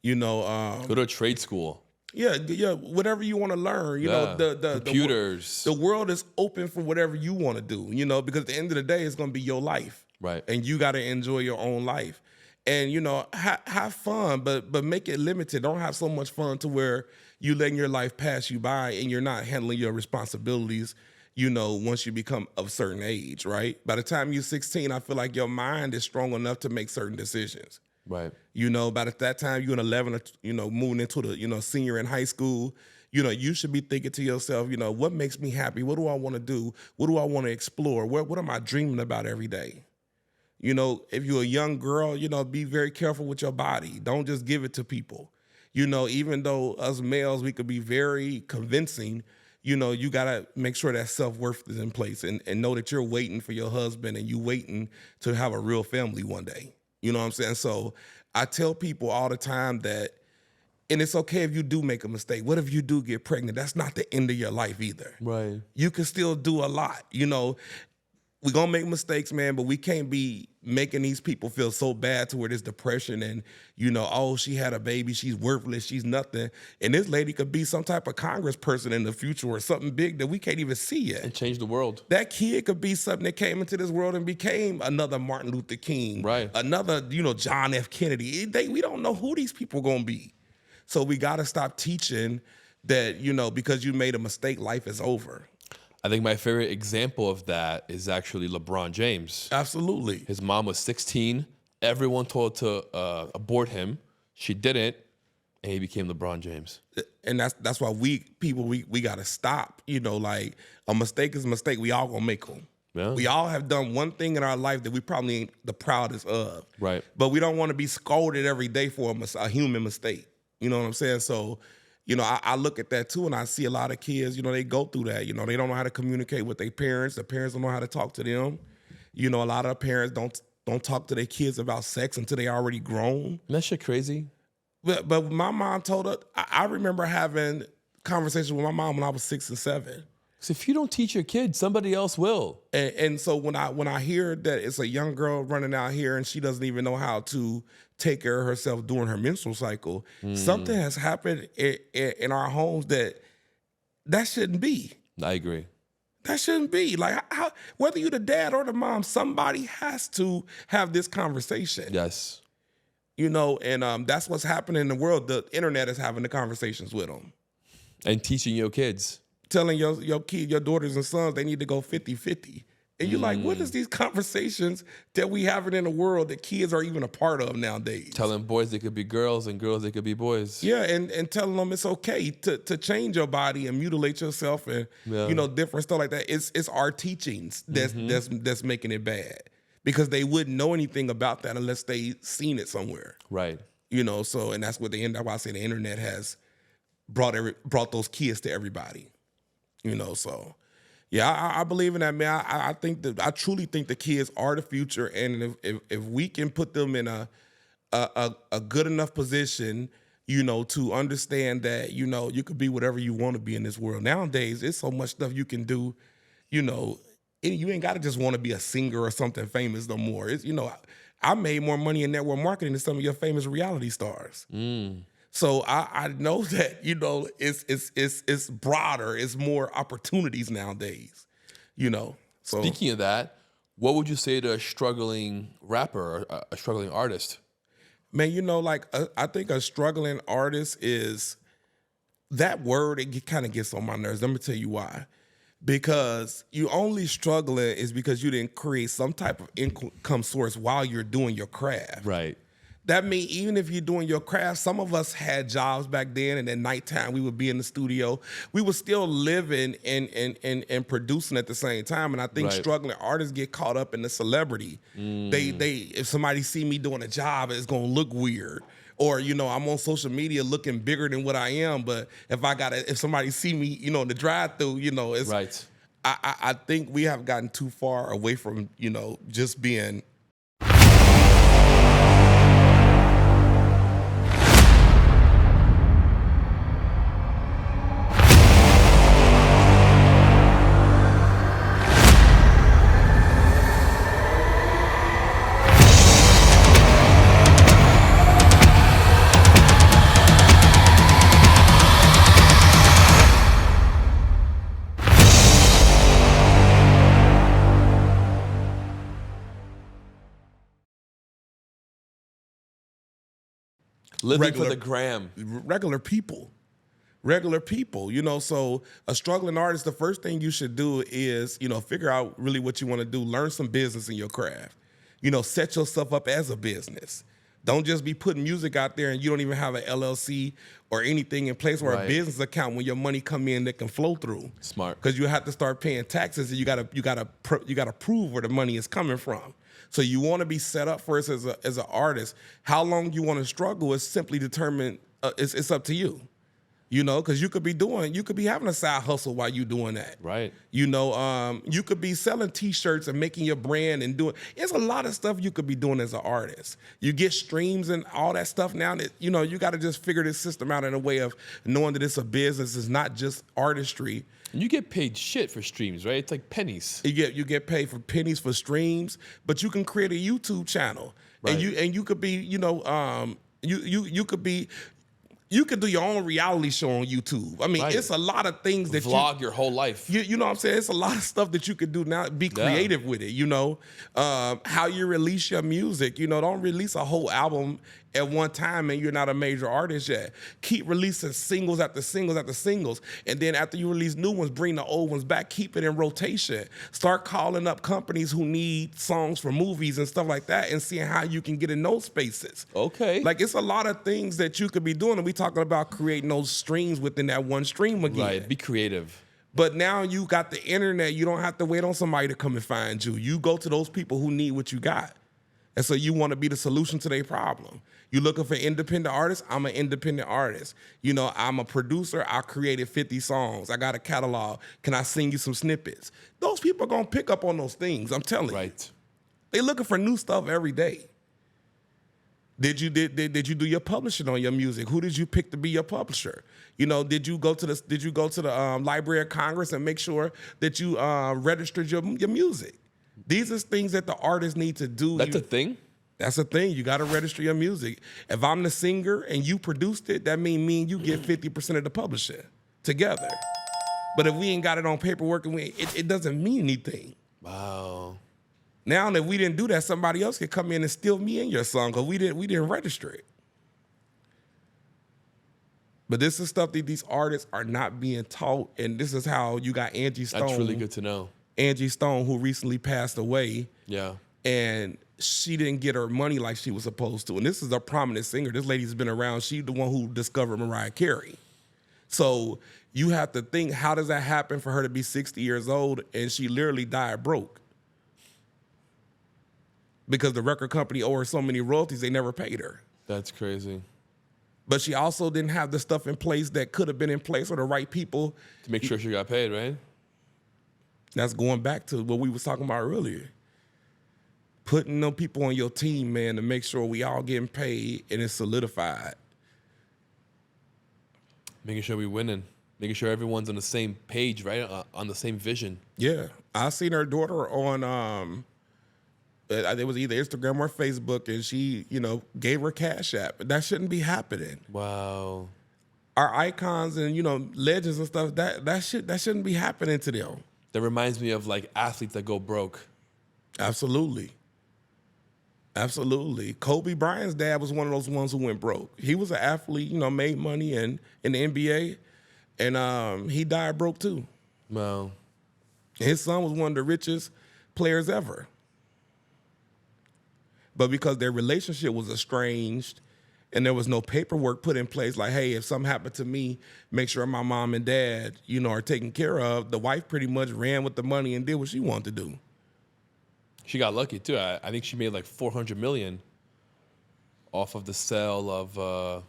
You know, Go to a trade school. yeah, whatever you want to learn. You know, the computers. The world is open for whatever you want to do. You know, because at the end of the day, it's gonna be your life, Right. and you got to enjoy your own life. And you know, have fun, but make it limited. Don't have so much fun to where you letting your life pass you by, and you're not handling your responsibilities. You know, once you become of a certain age, right? By the time you're 16, I feel like your mind is strong enough to make certain decisions. Right. You know, by that time you're in 11, you know, moving into the, you know, senior in high school, you know, you should be thinking to yourself, you know, what makes me happy? What do I want to do? What do I want to explore? What am I dreaming about every day? You know, if you're a young girl, you know, be very careful with your body. Don't just give it to people. You know, even though us males, we could be very convincing, you know, you got to make sure that self-worth is in place, and know that you're waiting for your husband, and you waiting to have a real family one day. You know what I'm saying? So I tell people all the time that, and it's okay if you do make a mistake. What if you do get pregnant? That's not the end of your life either. Right. You can still do a lot. You know, we're going to make mistakes, man, but we can't be making these people feel so bad to where there's depression and, you know, oh, she had a baby, she's worthless, she's nothing. And this lady could be some type of congressperson in the future, or something big that we can't even see yet. And change the world. That kid could be something that came into this world and became another Martin Luther King, Right. another, you know, John F. Kennedy. We don't know who these people are going to be. So we got to stop teaching that, you know, because you made a mistake, life is over. I think my favorite example of that is actually LeBron James. Absolutely. His mom was 16. Everyone told to abort him. She didn't, and he became LeBron James. And that's why we got to stop. You know, like, a mistake is a mistake. We all gonna make them. Yeah. We all have done one thing in our life that we probably ain't the proudest of. Right. But we don't want to be scolded every day for a human mistake. You know what I'm saying? So, you know, I look at that too, and I see a lot of kids, you know, they go through that. You know, they don't know how to communicate with their parents. The parents don't know how to talk to them. You know, a lot of parents don't talk to their kids about sex until they already grown. Isn't that shit crazy? But my mom told her, I remember having conversations with my mom when I was 6 and 7. So if you don't teach your kids, somebody else will. And so when I hear that it's a young girl running out here and she doesn't even know how to take care of herself during her menstrual cycle, something has happened in our homes that shouldn't be. I agree. That shouldn't be. Like, whether you're the dad or the mom, somebody has to have this conversation. Yes. You know, and that's what's happening in the world. The internet is having the conversations with them. And teaching your kids. Telling your kid, your daughters and sons, they need to go 50-50. And you're like, what is these conversations that we having in the world that kids are even a part of nowadays? Telling boys they could be girls and girls they could be boys. Yeah, and telling them it's okay to change your body and mutilate yourself and you know, different stuff like that. It's our teachings that's making it bad, because they wouldn't know anything about that unless they seen it somewhere. Right. You know, so, and that's what that's why I say the internet has brought those kids to everybody. You know, so yeah, I believe in that, man. I truly think the kids are the future, and if we can put them in a good enough position, you know, to understand that, you know, you could be whatever you want to be in this world. Nowadays, there's so much stuff you can do, you know, and you ain't got to just want to be a singer or something famous no more. It's, you know, I made more money in network marketing than some of your famous reality stars. So I know that, you know, it's broader, it's more opportunities nowadays, you know. So Speaking of that, what would you say to a struggling rapper or a struggling artist? Man, you know, like, I think a struggling artist is, that word, it kind of gets on my nerves. Let me tell you why. Because you only struggling is because you didn't create some type of income source while you're doing your craft. Right. that means even if you're doing your craft, some of us had jobs back then, and at nighttime we would be in the studio. We were still living and producing at the same time. And I think Right. struggling artists get caught up in the celebrity. They if somebody see me doing a job, it's gonna look weird. Or, you know, I'm on social media looking bigger than what I am. But if somebody see me, you know, in the drive-through, you know, it's Right. I think we have gotten too far away from, you know, just being Living for the gram. regular people. Regular people, you know. So a struggling artist, the first thing you should do is, you know, figure out really what you want to do. Learn some business in your craft. You know, set yourself up as a business. Don't just be putting music out there and you don't even have an LLC or anything in place or a Right. business account when your money come in that can flow through. Smart. Because you have to start paying taxes and you gotta prove where the money is coming from. So you want to be set up first as an artist. How long you want to struggle is simply determined. It's up to you. You know, because you could be having a side hustle while you doing that. Right. You know, you could be selling T-shirts and making your brand and doing. There's a lot of stuff you could be doing as an artist. You get streams and all that stuff now. That, you know, you got to just figure this system out in a way of knowing that it's a business. It's not just artistry. And you get paid shit for streams, right? It's like pennies. You get paid for pennies for streams, but you can create a YouTube channel, Right. and you could be, you know, you could do your own reality show on YouTube. I mean, Right. it's a lot of things that Vlog your whole life. you know what I'm saying? It's a lot of stuff that you could do now. Be creative with it, you know. How you release your music. You know, don't release a whole album at one time and you're not a major artist yet. Keep releasing singles after singles after singles. And then after you release new ones, bring the old ones back. Keep it in rotation. Start calling up companies who need songs for movies and stuff like that and seeing how you can get in those spaces. Okay. Like, it's a lot of things that you could be doing. And we talking about creating those streams within that one stream again. Right. Be creative. But now you got the internet. You don't have to wait on somebody to come and find you. You go to those people who need what you got. And so you want to be the solution to their problem. You looking for independent artists? I'm an independent artist. You know, I'm a producer. I created 50 songs. I got a catalog. Can I sing you some snippets? Those people are going to pick up on those things. I'm telling you. Right. They looking for new stuff every day. Did you do your publishing on your music? Who did you pick to be your publisher? You know, did you go to the Library of Congress and make sure that you registered your music? These are things that the artists need to do. That's a thing? That's a thing. You got to register your music. If I'm the singer and you produced it, that means me and you get 50% of the publishing together. But if we ain't got it on paperwork, and it doesn't mean anything. Wow. Now that we didn't do that, somebody else could come in and steal me in your song because we didn't register it. But this is stuff that these artists are not being taught, and this is how you got Angie Stone. That's really good to know. Angie Stone, who recently passed away. Yeah. And she didn't get her money like she was supposed to. And this is a prominent singer. This lady's been around. She's the one who discovered Mariah Carey. So you have to think, how does that happen for her to be 60 years old and she literally died broke? Because the record company owed her so many royalties, they never paid her. That's crazy. But she also didn't have the stuff in place that could have been in place or the right people. To make sure she got paid, right? That's going back to what we was talking about earlier. Putting them people on your team, man, to make sure we all getting paid and it's solidified. Making sure we winning. Making sure everyone's on the same page, right? On the same vision. Yeah. I seen her daughter on, it was either Instagram or Facebook, and she, you know, gave her Cash App. That shouldn't be happening. Wow. Our icons and, you know, legends and stuff, that shouldn't be happening to them. That reminds me of like athletes that go broke. Absolutely. Absolutely. Kobe Bryant's dad was one of those ones who went broke. He was an athlete, you know, made money in the NBA, and he died broke too. Wow. His son was one of the richest players ever. But because their relationship was estranged and there was no paperwork put in place, like, hey, if something happened to me, make sure my mom and dad, you know, are taken care of, the wife pretty much ran with the money and did what she wanted to do. She got lucky too. I think she made like $400 million off of the sale of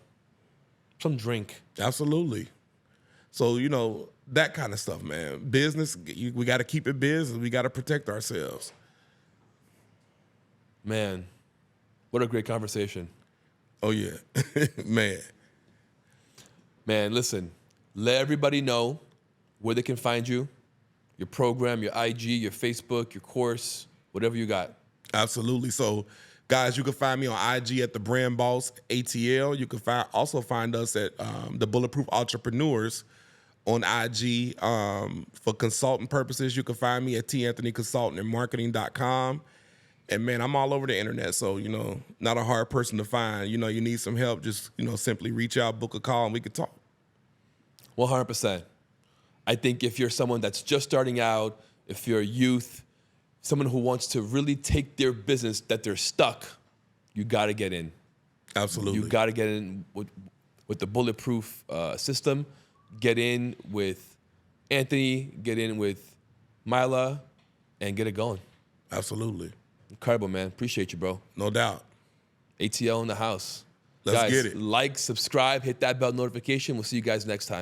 some drink. Absolutely. So, you know, that kind of stuff, man. Business, we got to keep it business. We got to protect ourselves. Man, what a great conversation. Oh, yeah. Man. Man, listen, let everybody know where they can find you, your program, your IG, your Facebook, your course, whatever you got. Absolutely. So, guys, you can find me on IG at the Brand Boss ATL. You can also find us at the Bulletproof Entrepreneurs on IG. For consultant purposes, you can find me at tanthonyconsultantandmarketing.com. And man, I'm all over the internet, so, you know, not a hard person to find. You know, you need some help, just, you know, simply reach out, book a call, and we can talk. 100%. I think if you're someone that's just starting out, if you're a youth, someone who wants to really take their business that they're stuck, you got to get in. Absolutely. You got to get in with the Bulletproof system. Get in with Anthony, get in with Mila, and get it going. Absolutely. Incredible, man. Appreciate you, bro. No doubt. ATL in the house. Let's guys, get it. Like, subscribe, hit that bell notification. We'll see you guys next time.